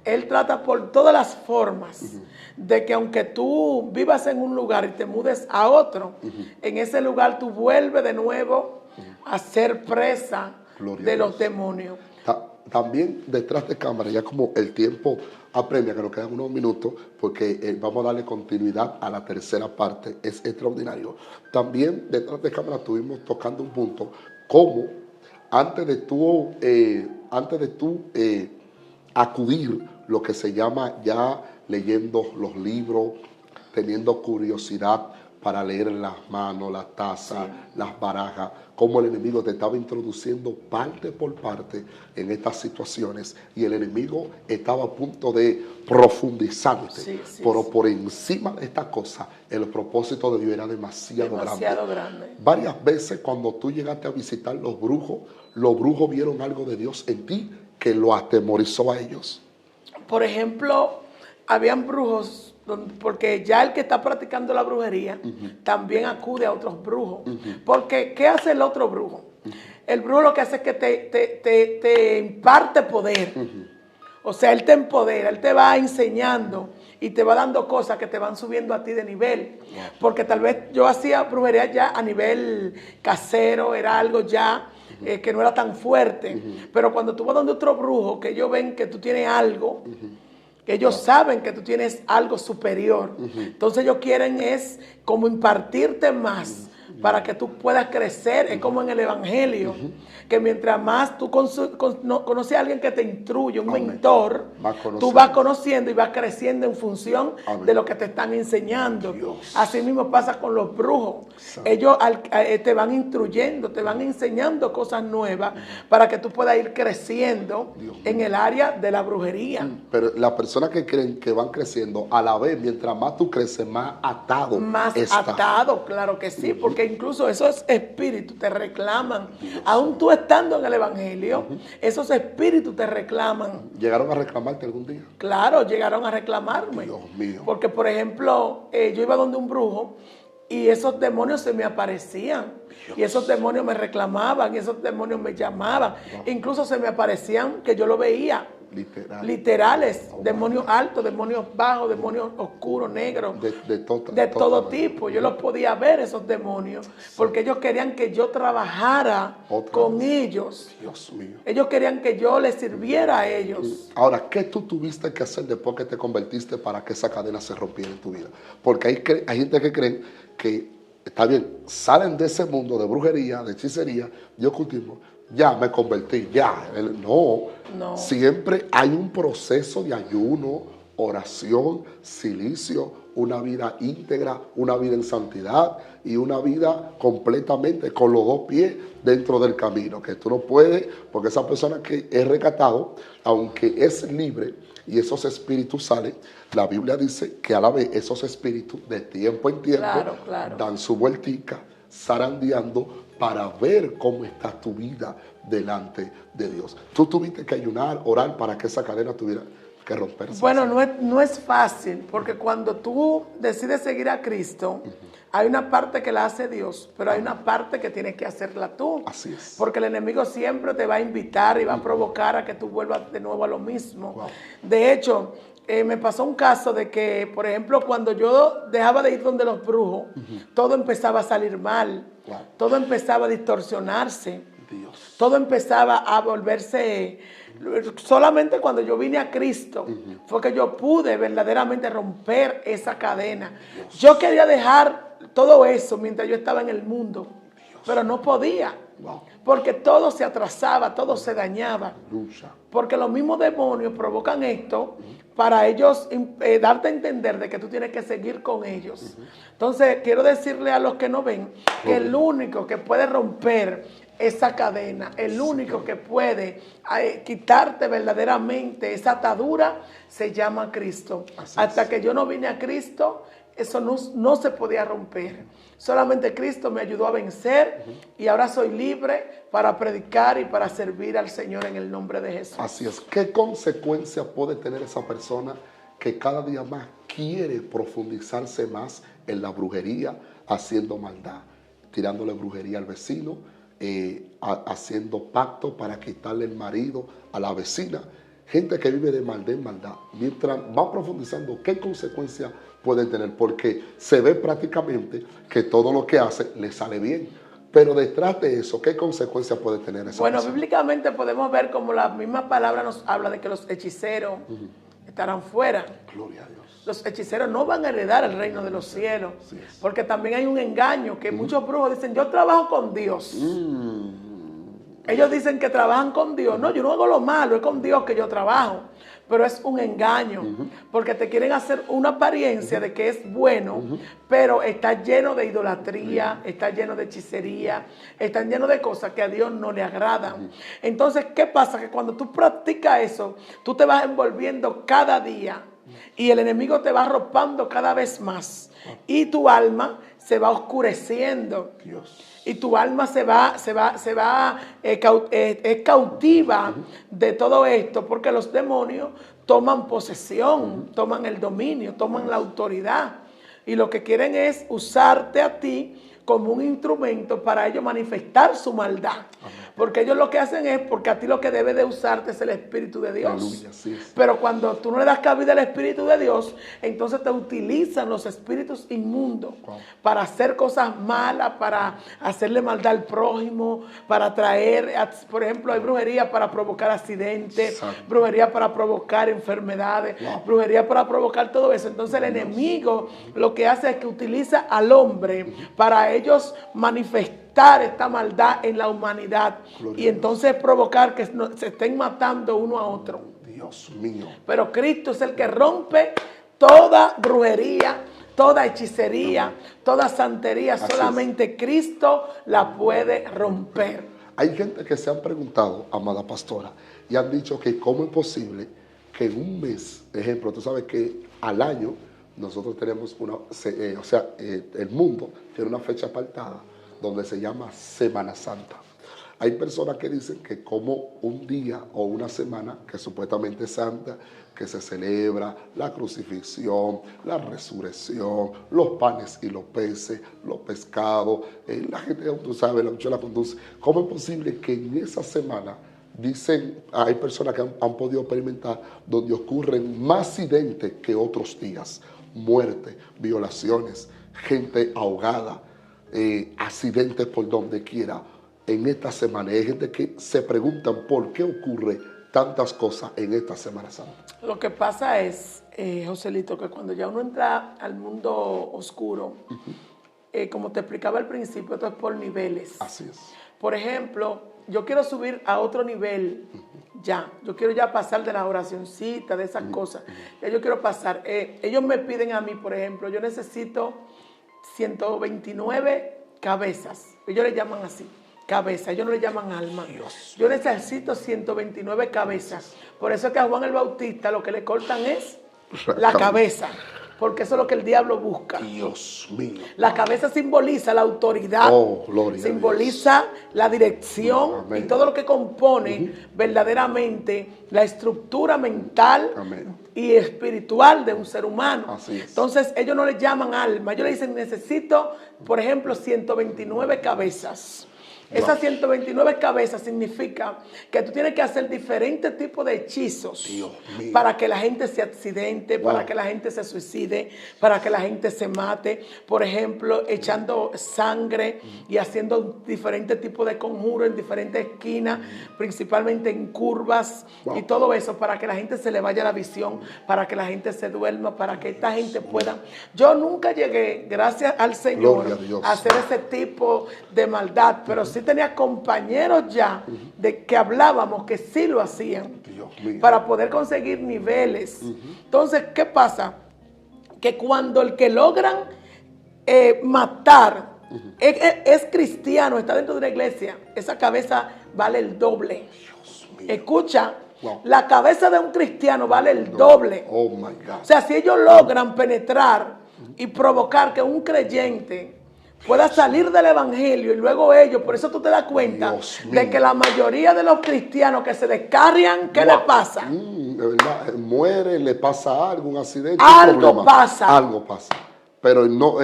él trata por todas las formas de que aunque tú vivas en un lugar y te mudes a otro, en ese lugar tú vuelves de nuevo a ser presa de los demonios. También detrás de cámara, ya como el tiempo apremia, que nos quedan unos minutos, porque vamos a darle continuidad a la tercera parte, es extraordinario. También detrás de cámara estuvimos tocando un punto, como antes de tú acudir, lo que se llama ya leyendo los libros, teniendo curiosidad para leer las manos, las tazas, las barajas, cómo el enemigo te estaba introduciendo parte por parte en estas situaciones y el enemigo estaba a punto de profundizarte, pero por encima de esta cosa el propósito de Dios era demasiado grande. Varias veces cuando tú llegaste a visitar los brujos vieron algo de Dios en ti que lo atemorizó a ellos. Por ejemplo, habían brujos, porque ya el que está practicando la brujería también acude a otros brujos. Porque, ¿qué hace el otro brujo? El brujo lo que hace es que te imparte poder. O sea, él te empodera, él te va enseñando y te va dando cosas que te van subiendo a ti de nivel. Porque tal vez yo hacía brujería ya a nivel casero, era algo ya que no era tan fuerte. Pero cuando tú vas donde otro brujo, que ellos ven que tú tienes algo, que ellos saben que tú tienes algo superior. Entonces ellos quieren es como impartirte más para que tú puedas crecer. Es como en el Evangelio, que mientras más tú conoces a alguien que te instruye, un mentor, tú vas conociendo y vas creciendo en función de lo que te están enseñando. Así mismo pasa con los brujos. Ellos te van instruyendo, te van enseñando cosas nuevas para que tú puedas ir creciendo en el área de la brujería. Pero las personas que creen que van creciendo, a la vez, mientras más tú creces, más atado está. Atado, claro que sí, porque incluso esos espíritus te reclaman. Aún tú estando en el Evangelio, esos espíritus te reclaman. ¿Llegaron a reclamarte algún día? Claro, llegaron a reclamarme. Dios mío. Porque, por ejemplo, yo iba donde un brujo y esos demonios se me aparecían. Y esos demonios me reclamaban, y esos demonios me llamaban. Incluso se me aparecían que yo lo veía. Literales, demonios altos, demonios bajos, demonios oscuros, negros, de todo tipo. Yo los podía ver, esos demonios, porque ellos querían que yo trabajara con ellos. Dios mío. Ellos querían que yo les sirviera a ellos. Ahora, ¿qué tú tuviste que hacer después que te convertiste para que esa cadena se rompiera en tu vida? Porque hay gente que cree que, está bien, salen de ese mundo de brujería, de hechicería, de ocultismo, ya me convertí, ya. No. Siempre hay un proceso de ayuno, oración, silicio, una vida íntegra, una vida en santidad y una vida completamente con los dos pies dentro del camino. Que tú no puedes, porque esa persona que es rescatado, aunque es libre y esos espíritus salen, la Biblia dice que a la vez esos espíritus de tiempo en tiempo dan su vueltica, zarandeando para ver cómo está tu vida delante de Dios. Tú tuviste que ayunar, orar para que esa cadena tuviera que romperse. Bueno, no es fácil, porque cuando tú decides seguir a Cristo, hay una parte que la hace Dios, pero hay una parte que tienes que hacerla tú. Así es. Porque el enemigo siempre te va a invitar y va a provocar a que tú vuelvas de nuevo a lo mismo. De hecho, me pasó un caso de que, por ejemplo, cuando yo dejaba de ir donde los brujos, todo empezaba a salir mal, todo empezaba a distorsionarse, todo empezaba a volverse. Solamente cuando yo vine a Cristo fue que yo pude verdaderamente romper esa cadena. Yo quería dejar todo eso mientras yo estaba en el mundo, pero no podía. Porque todo se atrasaba, todo se dañaba. Porque los mismos demonios provocan esto para ellos darte a entender de que tú tienes que seguir con ellos. Entonces, quiero decirle a los que no ven que el único que puede romper esa cadena, el único que puede quitarte verdaderamente esa atadura, se llama Cristo. Hasta que yo no vine a Cristo, eso no se podía romper. Solamente Cristo me ayudó a vencer y ahora soy libre para predicar y para servir al Señor en el nombre de Jesús. Así es. ¿Qué consecuencia puede tener esa persona que cada día más quiere profundizarse más en la brujería, haciendo maldad, tirándole brujería al vecino, haciendo pacto para quitarle el marido a la vecina? Gente que vive de maldad en maldad. Mientras va profundizando, ¿qué consecuencias pueden tener? Porque se ve prácticamente que todo lo que hace le sale bien. Pero detrás de eso, ¿qué consecuencias puede tener esa Bueno, persona? Bíblicamente podemos ver como la misma palabra nos habla de que los hechiceros estarán fuera. Gloria a Dios. Los hechiceros no van a heredar el reino de los cielos. Así es. Porque también hay un engaño que muchos brujos dicen, yo trabajo con Dios. Ellos dicen que trabajan con Dios. No, yo no hago lo malo, es con Dios que yo trabajo. Pero es un engaño, porque te quieren hacer una apariencia de que es bueno, pero está lleno de idolatría, está lleno de hechicería, está lleno de cosas que a Dios no le agradan. Entonces, ¿qué pasa? Que cuando tú practicas eso, tú te vas envolviendo cada día y el enemigo te va arropando cada vez más y tu alma se va oscureciendo. Dios. Y tu alma es cautiva de todo esto, porque los demonios toman posesión, toman el dominio, toman la autoridad. Y lo que quieren es usarte a ti como un instrumento para ellos manifestar su maldad. Porque ellos lo que hacen es, porque a ti lo que debe de usarte es el Espíritu de Dios. Aleluya, sí, sí. Pero cuando tú no le das cabida al Espíritu de Dios, entonces te utilizan los espíritus inmundos para hacer cosas malas, para hacerle maldad al prójimo, para traer, por ejemplo, hay brujería para provocar accidentes, Exacto. brujería para provocar enfermedades, brujería para provocar todo eso. Entonces el enemigo lo que hace es que utiliza al hombre para ellos manifestar esta maldad en la humanidad. Gloria Y entonces provocar que se estén matando uno a otro. Dios mío. Pero Cristo es el que rompe toda brujería, toda hechicería, toda santería. Así solamente Cristo la puede romper. Hay gente que se han preguntado, amada pastora, y han dicho que cómo es posible que en un mes, ejemplo, tú sabes que al año nosotros tenemos el mundo tiene una fecha apartada donde se llama Semana Santa. Hay personas que dicen que como un día o una semana que supuestamente es santa, que se celebra la crucifixión, la resurrección, los panes y los peces, los pescados, la gente, tú sabes, la habichuela con dulce. ¿Cómo es posible que en esa semana, dicen, hay personas que han podido experimentar, donde ocurren más accidentes que otros días? Muerte, violaciones, gente ahogada, accidentes por donde quiera. En esta semana hay gente que se preguntan por qué ocurre tantas cosas en esta Semana Santa. Lo que pasa es, Joselito, que cuando ya uno entra al mundo oscuro, como te explicaba al principio, esto es por niveles. Así es. Por ejemplo, yo quiero subir a otro nivel ya. Yo quiero ya pasar de la oracioncita, de esas cosas. Ya yo quiero pasar. Ellos me piden a mí, por ejemplo, yo necesito 129 cabezas. Ellos le llaman así, cabeza. Ellos no le llaman alma. Dios. Yo necesito 129 cabezas. Por eso es que a Juan el Bautista lo que le cortan es la cabeza. Porque eso es lo que el diablo busca. Dios mío. La cabeza simboliza la autoridad, Oh, gloria a simboliza la dirección Amén. y todo lo que compone verdaderamente la estructura mental Amén. y espiritual de un ser humano. Así es. Entonces ellos no le llaman alma, ellos le dicen necesito, por ejemplo, 129 cabezas. Esas 129 cabezas significa que tú tienes que hacer diferentes tipos de hechizos Dios mío. para que la gente se accidente, para que la gente se suicide, para que la gente se mate. Por ejemplo, echando sangre y haciendo diferentes tipos de conjuros en diferentes esquinas, principalmente en curvas y todo eso para que la gente se le vaya la visión, para que la gente se duerma, para que esta gente pueda. Yo nunca llegué, gracias al Señor, Gloria a Dios. a hacer ese tipo de maldad, pero sí tenía compañeros ya de que hablábamos que sí lo hacían Dios mío. para poder conseguir niveles. Entonces, ¿qué pasa? Que cuando el que logran matar es cristiano, está dentro de una iglesia, esa cabeza vale el doble. Dios mío. Escucha, Wow. la cabeza de un cristiano vale el doble. Oh my God. O sea, si ellos logran penetrar y provocar que un creyente pueda salir del evangelio y luego ellos, por eso tú te das cuenta de que la mayoría de los cristianos que se descarrian, ¿qué le pasa? De verdad, muere, le pasa algo, un accidente, Algo pasa. Algo pasa. Pero no,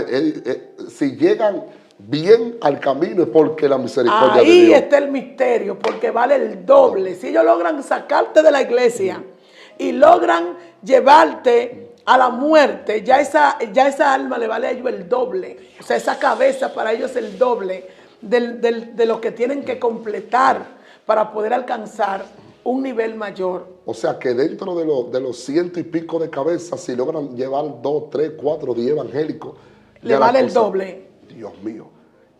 si llegan bien al camino es porque la misericordia de Dios. Ahí está el misterio, porque vale el doble. Si ellos logran sacarte de la iglesia y logran llevarte a la muerte, ya esa alma le vale a ellos el doble. O sea, esa cabeza para ellos es el doble de lo que tienen que completar para poder alcanzar un nivel mayor. O sea que dentro de los 100 y pico de cabezas, si logran llevar 2, 3, 4, 10 evangélicos, le vale el doble. Dios mío.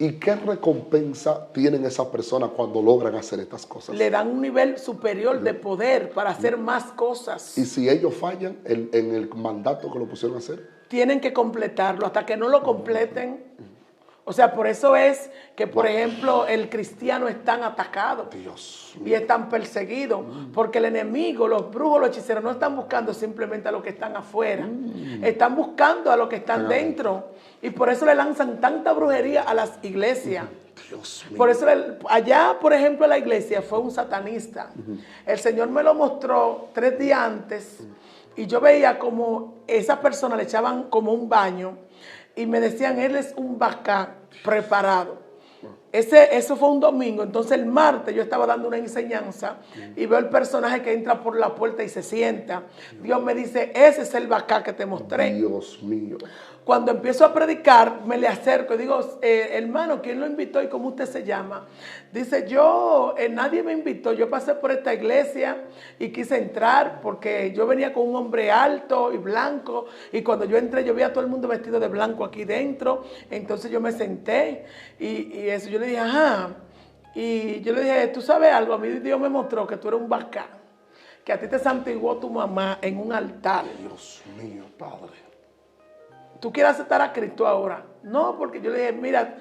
¿Y qué recompensa tienen esas personas cuando logran hacer estas cosas? Le dan un nivel superior de poder para hacer más cosas. Y si ellos fallan en el mandato que lo pusieron a hacer, tienen que completarlo. Hasta que no lo completen. O sea, por eso es que, por ejemplo, el cristiano es tan atacado. Dios y es tan perseguido. Porque el enemigo, los brujos, los hechiceros, no están buscando simplemente a los que están afuera. Están buscando a los que están dentro. Y por eso le lanzan tanta brujería a las iglesias. Dios mío. Por eso allá, por ejemplo, la iglesia fue un satanista. El Señor me lo mostró 3 días antes. Y yo veía como esa persona le echaban como un baño. Y me decían, él es un bacán preparado. Eso fue un domingo. Entonces el martes yo estaba dando una enseñanza y veo el personaje que entra por la puerta y se sienta. Dios me dice, ese es el bacán que te mostré. Dios mío. Cuando empiezo a predicar, me le acerco y digo, hermano, ¿quién lo invitó y cómo usted se llama? Dice, nadie me invitó, yo pasé por esta iglesia y quise entrar porque yo venía con un hombre alto y blanco y cuando yo entré yo vi a todo el mundo vestido de blanco aquí dentro, entonces yo me senté y eso, yo le dije, ajá, y yo le dije, tú sabes algo, a mí Dios me mostró que tú eres un bacán, que a ti te santiguó tu mamá en un altar. Dios mío, Padre. ¿Tú quieres aceptar a Cristo ahora? No, porque yo le dije, mira,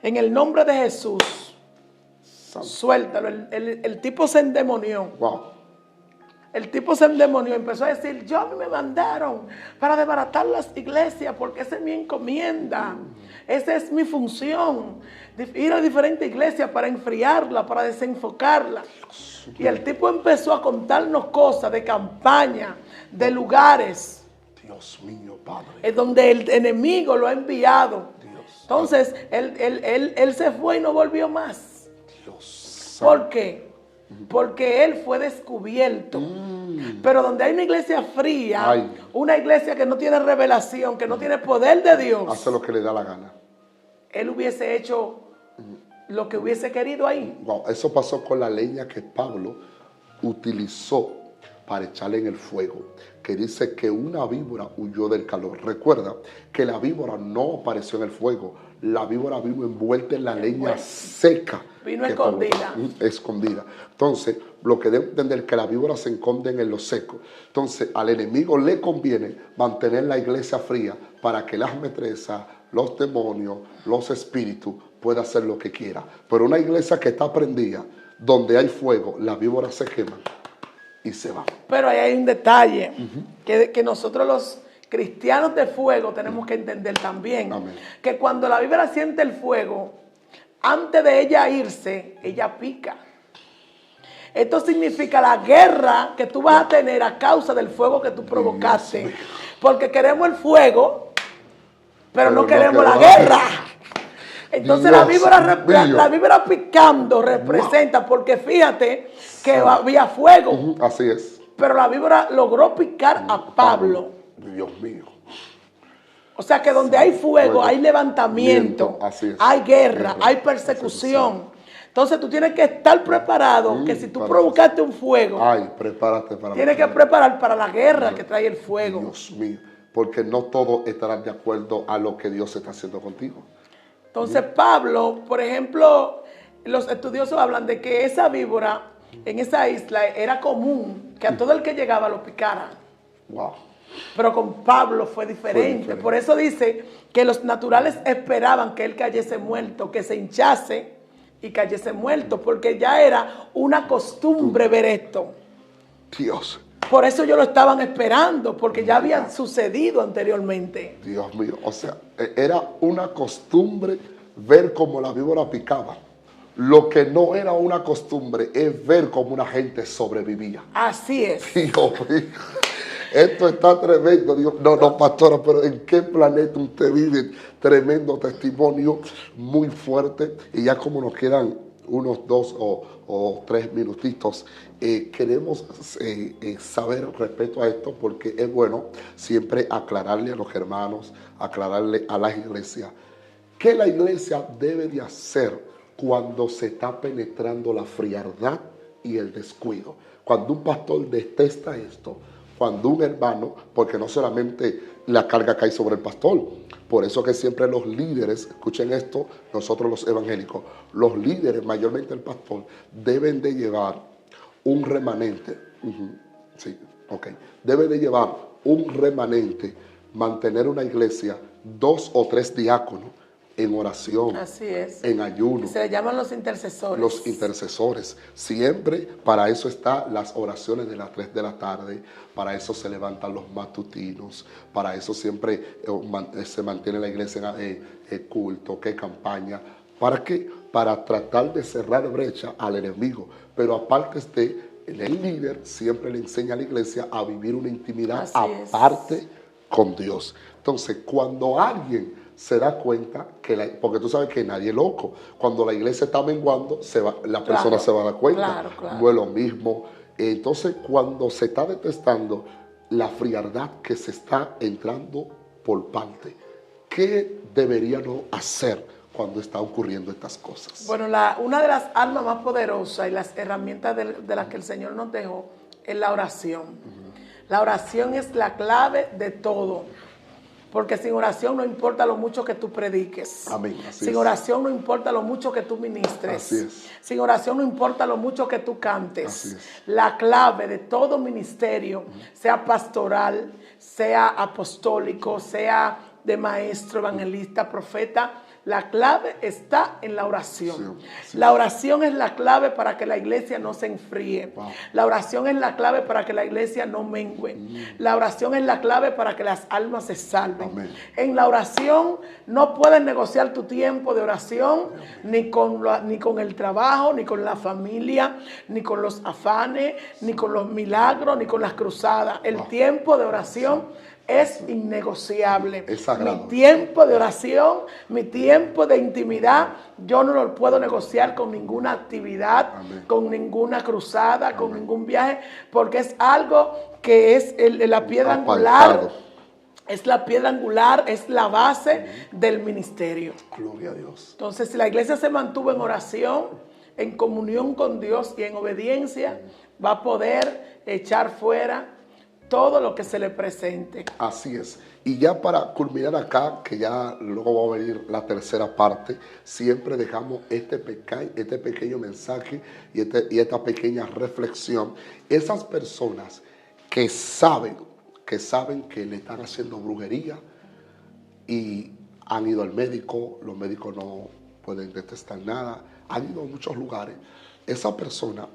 en el nombre de Jesús, suéltalo. El tipo se endemonió. Wow. El tipo se endemonió, empezó a decir, a mí me mandaron para desbaratar las iglesias porque esa es mi encomienda. Esa es mi función. Ir a diferentes iglesias para enfriarla, para desenfocarla. Y el tipo empezó a contarnos cosas de campaña, de lugares. Dios mío, Padre. Es donde el enemigo lo ha enviado. Dios. Entonces, él se fue y no volvió más. Dios. ¿Por qué? Porque él fue descubierto. Pero donde hay una iglesia fría, una iglesia que no tiene revelación, que no tiene poder de Dios, hace lo que le da la gana. Él hubiese hecho lo que hubiese querido ahí. Wow. Eso pasó con la leña que Pablo utilizó para echarle en el fuego, que dice que una víbora huyó del calor. Recuerda que la víbora no apareció en el fuego, la víbora vino envuelta en la leña seca. Vino escondida. Escondida. Entonces, lo que debe entender es que las víboras se esconden en lo seco. Entonces, al enemigo le conviene mantener la iglesia fría para que las metresas, los demonios, los espíritus puedan hacer lo que quiera. Pero una iglesia que está prendida, donde hay fuego, las víboras se queman y se van. Pero ahí hay un detalle que nosotros los cristianos de fuego tenemos que entender también. Amén. Que cuando la víbora siente el fuego, antes de ella irse, ella pica. Esto significa la guerra que tú vas a tener a causa del fuego que tú provocaste. Porque queremos el fuego, pero no queremos la guerra. Entonces la víbora picando representa, porque fíjate que había fuego. Así es. Pero la víbora logró picar a Pablo. Dios mío. O sea que donde hay fuego, hay levantamiento, hay guerra, hay persecución. Entonces tú tienes que estar preparado, que si tú provocaste un fuego, prepárate para tienes que preparar para la guerra que trae el fuego. Dios mío, porque no todos estarán de acuerdo a lo que Dios está haciendo contigo. Entonces Pablo, por ejemplo, los estudiosos hablan de que esa víbora en esa isla era común que a todo el que llegaba lo picara. Wow. Pero con Pablo fue diferente. Por eso dice que los naturales esperaban que él cayese muerto, que se hinchase y cayese muerto, porque ya era una costumbre ver esto. Dios. Por eso ellos lo estaban esperando, porque ya habían sucedido anteriormente. Dios mío, o sea, era una costumbre ver cómo la víbora picaba. Lo que no era una costumbre es ver cómo una gente sobrevivía. Así es. Dios mío, esto está tremendo. Dios, no, pastora, pero ¿en qué planeta usted vive? Tremendo testimonio, muy fuerte. Y ya como nos quedan unos 2 o 3 minutitos, queremos saber respecto a esto, porque es bueno siempre aclararle a los hermanos, aclararle a las iglesias, qué la iglesia debe de hacer cuando se está penetrando la frialdad y el descuido. Cuando un pastor detesta esto, cuando un hermano, porque no solamente la carga cae sobre el pastor, por eso que siempre los líderes, escuchen esto, nosotros los evangélicos, los líderes, mayormente el pastor, deben de llevar un remanente. Sí, ok. Debe de llevar un remanente, mantener una iglesia, 2 o 3 diáconos en oración, Así es. en ayuno. Se le llaman los intercesores. Los intercesores. Siempre para eso están las oraciones de las 3 de la tarde, para eso se levantan los matutinos, para eso siempre se mantiene la iglesia en culto, qué campaña. ¿Para qué? Para tratar de cerrar brecha al enemigo. Pero aparte el líder siempre le enseña a la iglesia a vivir una intimidad aparte con Dios. Entonces, cuando alguien se da cuenta porque tú sabes que nadie es loco. Cuando la iglesia está menguando, la persona se va a dar cuenta. Claro. No es lo mismo. Entonces, cuando se está detestando la frialdad que se está entrando por parte, ¿qué deberíamos hacer cuando está ocurriendo estas cosas? Bueno, una de las armas más poderosas y las herramientas de las que el Señor nos dejó es la oración. La oración es la clave de todo. Porque sin oración no importa lo mucho que tú prediques. Amén. Sin oración no importa lo mucho que tú ministres. Así es. Sin oración no importa lo mucho que tú cantes. Así es. La clave de todo ministerio, sea pastoral, sea apostólico, sea de maestro, evangelista, profeta, la clave está en la oración. Sí. La oración es la clave para que la iglesia no se enfríe. Wow. La oración es la clave para que la iglesia no mengue. La oración es la clave para que las almas se salven. Amén. En la oración no puedes negociar tu tiempo de oración ni con el trabajo, ni con la familia, ni con los afanes, ni con los milagros, ni con las cruzadas. El tiempo de oración es innegociable. Es sagrado. Mi tiempo de oración, mi tiempo de intimidad, yo no lo puedo negociar con ninguna actividad, Amén. con ninguna cruzada, con ningún viaje, porque es algo que es la piedra angular. Es la piedra angular, es la base del ministerio. Gloria a Dios. Entonces, si la iglesia se mantuvo en oración, en comunión con Dios y en obediencia, va a poder echar fuera todo lo que se le presente. Así es. Y ya para culminar acá, que ya luego va a venir la tercera parte, siempre dejamos este pequeño mensaje y esta pequeña reflexión. Esas personas que saben que le están haciendo brujería y han ido al médico, los médicos no pueden detectar nada, han ido a muchos lugares. Esa persona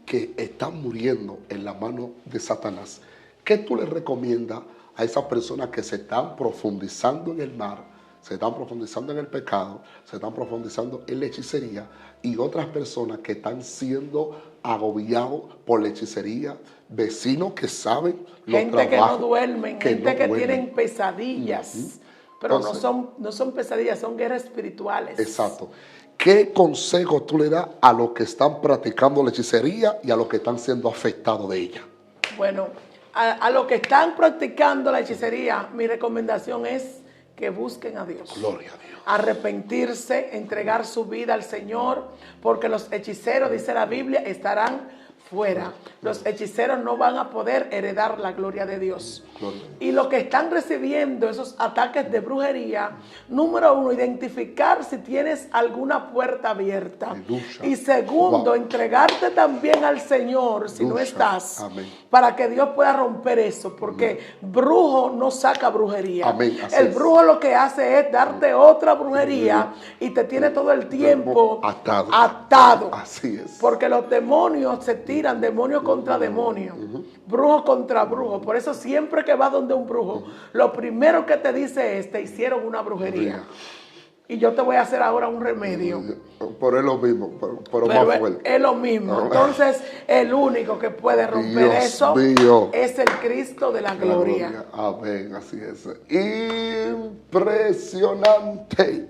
que están muriendo en la mano de Satanás, ¿qué tú le recomiendas a esas personas que se están profundizando en el mar, se están profundizando en el pecado, se están profundizando en la hechicería, y otras personas que están siendo agobiados por la hechicería, vecinos que saben los gente trabajos, que no duermen, gente que tienen pesadillas, pero entonces, no son pesadillas, son guerras espirituales. Exacto. ¿Qué consejo tú le das a los que están practicando la hechicería y a los que están siendo afectados de ella? Bueno, a los que están practicando la hechicería, mi recomendación es que busquen a Dios. Gloria a Dios. Arrepentirse, entregar su vida al Señor, porque los hechiceros, dice la Biblia, estarán fuera. Los hechiceros no van a poder heredar la gloria de Dios. Y los que están recibiendo esos ataques de brujería, número 1, identificar si tienes alguna puerta abierta. Y segundo, entregarte también al Señor si no estás. Amén. Para que Dios pueda romper eso, porque brujo no saca brujería. Amén. El brujo lo que hace es darte otra brujería y te tiene todo el tiempo atado. Así es. Porque los demonios se tiran tiran demonio contra demonio, brujo contra brujo. Por eso siempre que vas donde un brujo, lo primero que te dice es, te hicieron una brujería. Y yo te voy a hacer ahora un remedio. Pero es lo mismo, pero más fuerte. Es lo mismo. Entonces, el único que puede romper eso es el Cristo de la gloria. Amén, así es. Impresionante.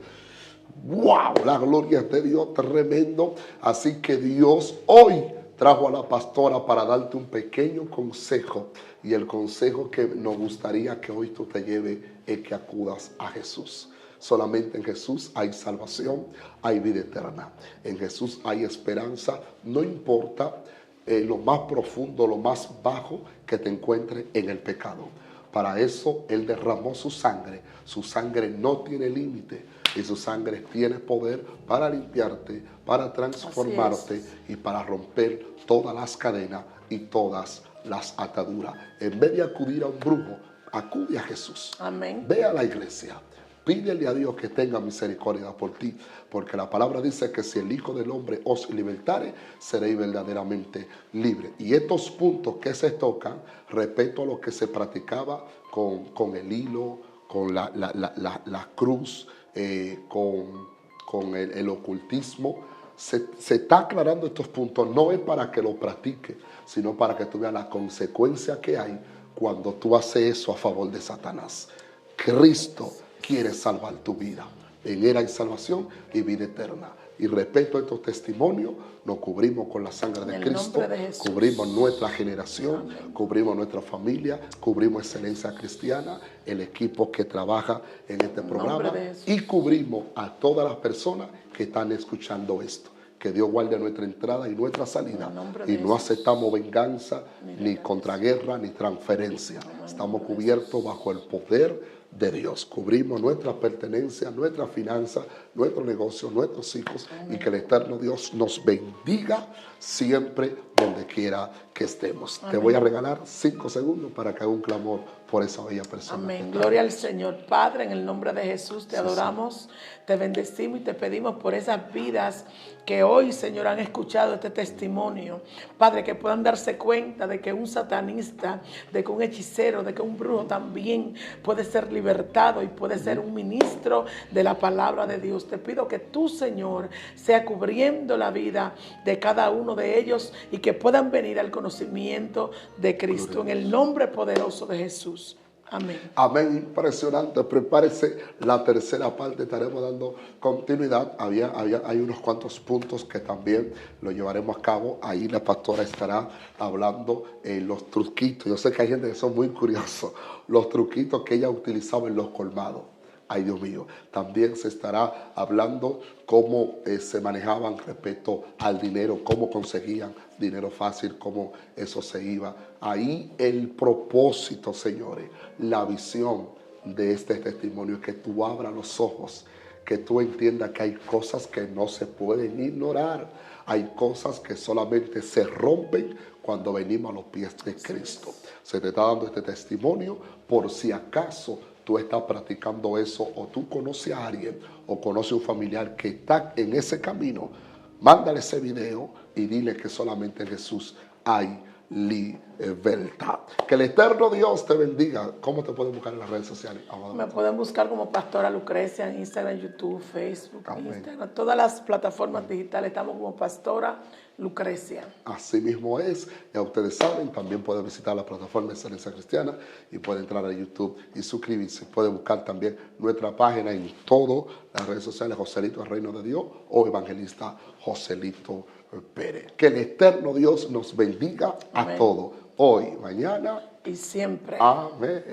¡Wow! La gloria de Dios, tremendo. Así que Dios hoy trajo a la pastora para darte un pequeño consejo. Y el consejo que nos gustaría que hoy tú te lleves es que acudas a Jesús. Solamente en Jesús hay salvación, hay vida eterna. En Jesús hay esperanza. No importa lo más profundo, lo más bajo que te encuentres en el pecado. Para eso Él derramó su sangre. Su sangre no tiene límite y su sangre tiene poder para limpiarte, para transformarte y para romper todas las cadenas y todas las ataduras. En vez de acudir a un brujo, acude a Jesús. Amén. Ve a la iglesia. Pídele a Dios que tenga misericordia por ti, porque la palabra dice que si el Hijo del Hombre os libertare, seréis verdaderamente libre. Y estos puntos que se tocan, respecto a lo que se practicaba con el hilo, con la cruz, con el ocultismo, se está aclarando estos puntos. No es para que lo practiques, sino para que tú veas la consecuencia que hay cuando tú haces eso a favor de Satanás. Cristo quiere salvar tu vida. En Él hay salvación y vida eterna. Y respecto a estos testimonios, nos cubrimos con la sangre de Cristo, cubrimos nuestra generación, amén, cubrimos nuestra familia, cubrimos Excelencia Cristiana, el equipo que trabaja en este programa, y cubrimos a todas las personas que están escuchando esto. Que Dios guarde nuestra entrada y nuestra salida. Y no aceptamos venganza, ni contraguerra, ni transferencia. Estamos cubiertos bajo el poder de Dios. Cubrimos nuestra pertenencia, nuestra finanza, nuestro negocio, nuestros hijos. Amén. Y que el eterno Dios nos bendiga siempre donde quiera que estemos. Amén. Te voy a regalar 5 segundos para que haga un clamor por esa bella persona. Amén. Gloria al Señor. Padre, en el nombre de Jesús te adoramos, te bendecimos y te pedimos por esas vidas que hoy, Señor, han escuchado este testimonio. Padre, que puedan darse cuenta de que un satanista, de que un hechicero, de que un brujo también puede ser libertado y puede ser un ministro de la palabra de Dios. Te pido que tú, Señor, sea cubriendo la vida de cada uno de ellos y que puedan venir al conocimiento de Cristo en el nombre poderoso de Jesús. Amén. Amén. Impresionante. Prepárese. La tercera parte estaremos dando continuidad. Hay unos cuantos puntos que también lo llevaremos a cabo. Ahí la pastora estará hablando los truquitos. Yo sé que hay gente que son muy curiosos. Los truquitos que ella utilizaba en los colmados. Ay, Dios mío. También se estará hablando cómo se manejaban respecto al dinero, cómo conseguían dinero fácil, cómo eso se iba. Ahí el propósito, señores, la visión de este testimonio es que tú abras los ojos, que tú entiendas que hay cosas que no se pueden ignorar. Hay cosas que solamente se rompen cuando venimos a los pies de Cristo. Se te está dando este testimonio por si acaso tú estás practicando eso, o tú conoces a alguien o conoces a un familiar que está en ese camino. Mándale ese video y dile que solamente en Jesús hay libertad. Que el eterno Dios te bendiga. ¿Cómo te pueden buscar en las redes sociales? Me pueden buscar como Pastora Lucrecia en Instagram, YouTube, Facebook, Instagram, todas las plataformas digitales. Estamos como Pastora Lucrecia. Así mismo es. Ya ustedes saben, también pueden visitar la plataforma de Excelencia Cristiana y pueden entrar a YouTube y suscribirse. Pueden buscar también nuestra página en todas las redes sociales, Joselito el Reino de Dios o Evangelista Joselito Pérez. Que el eterno Dios nos bendiga. Amén. A todos, hoy, mañana y siempre. Amén.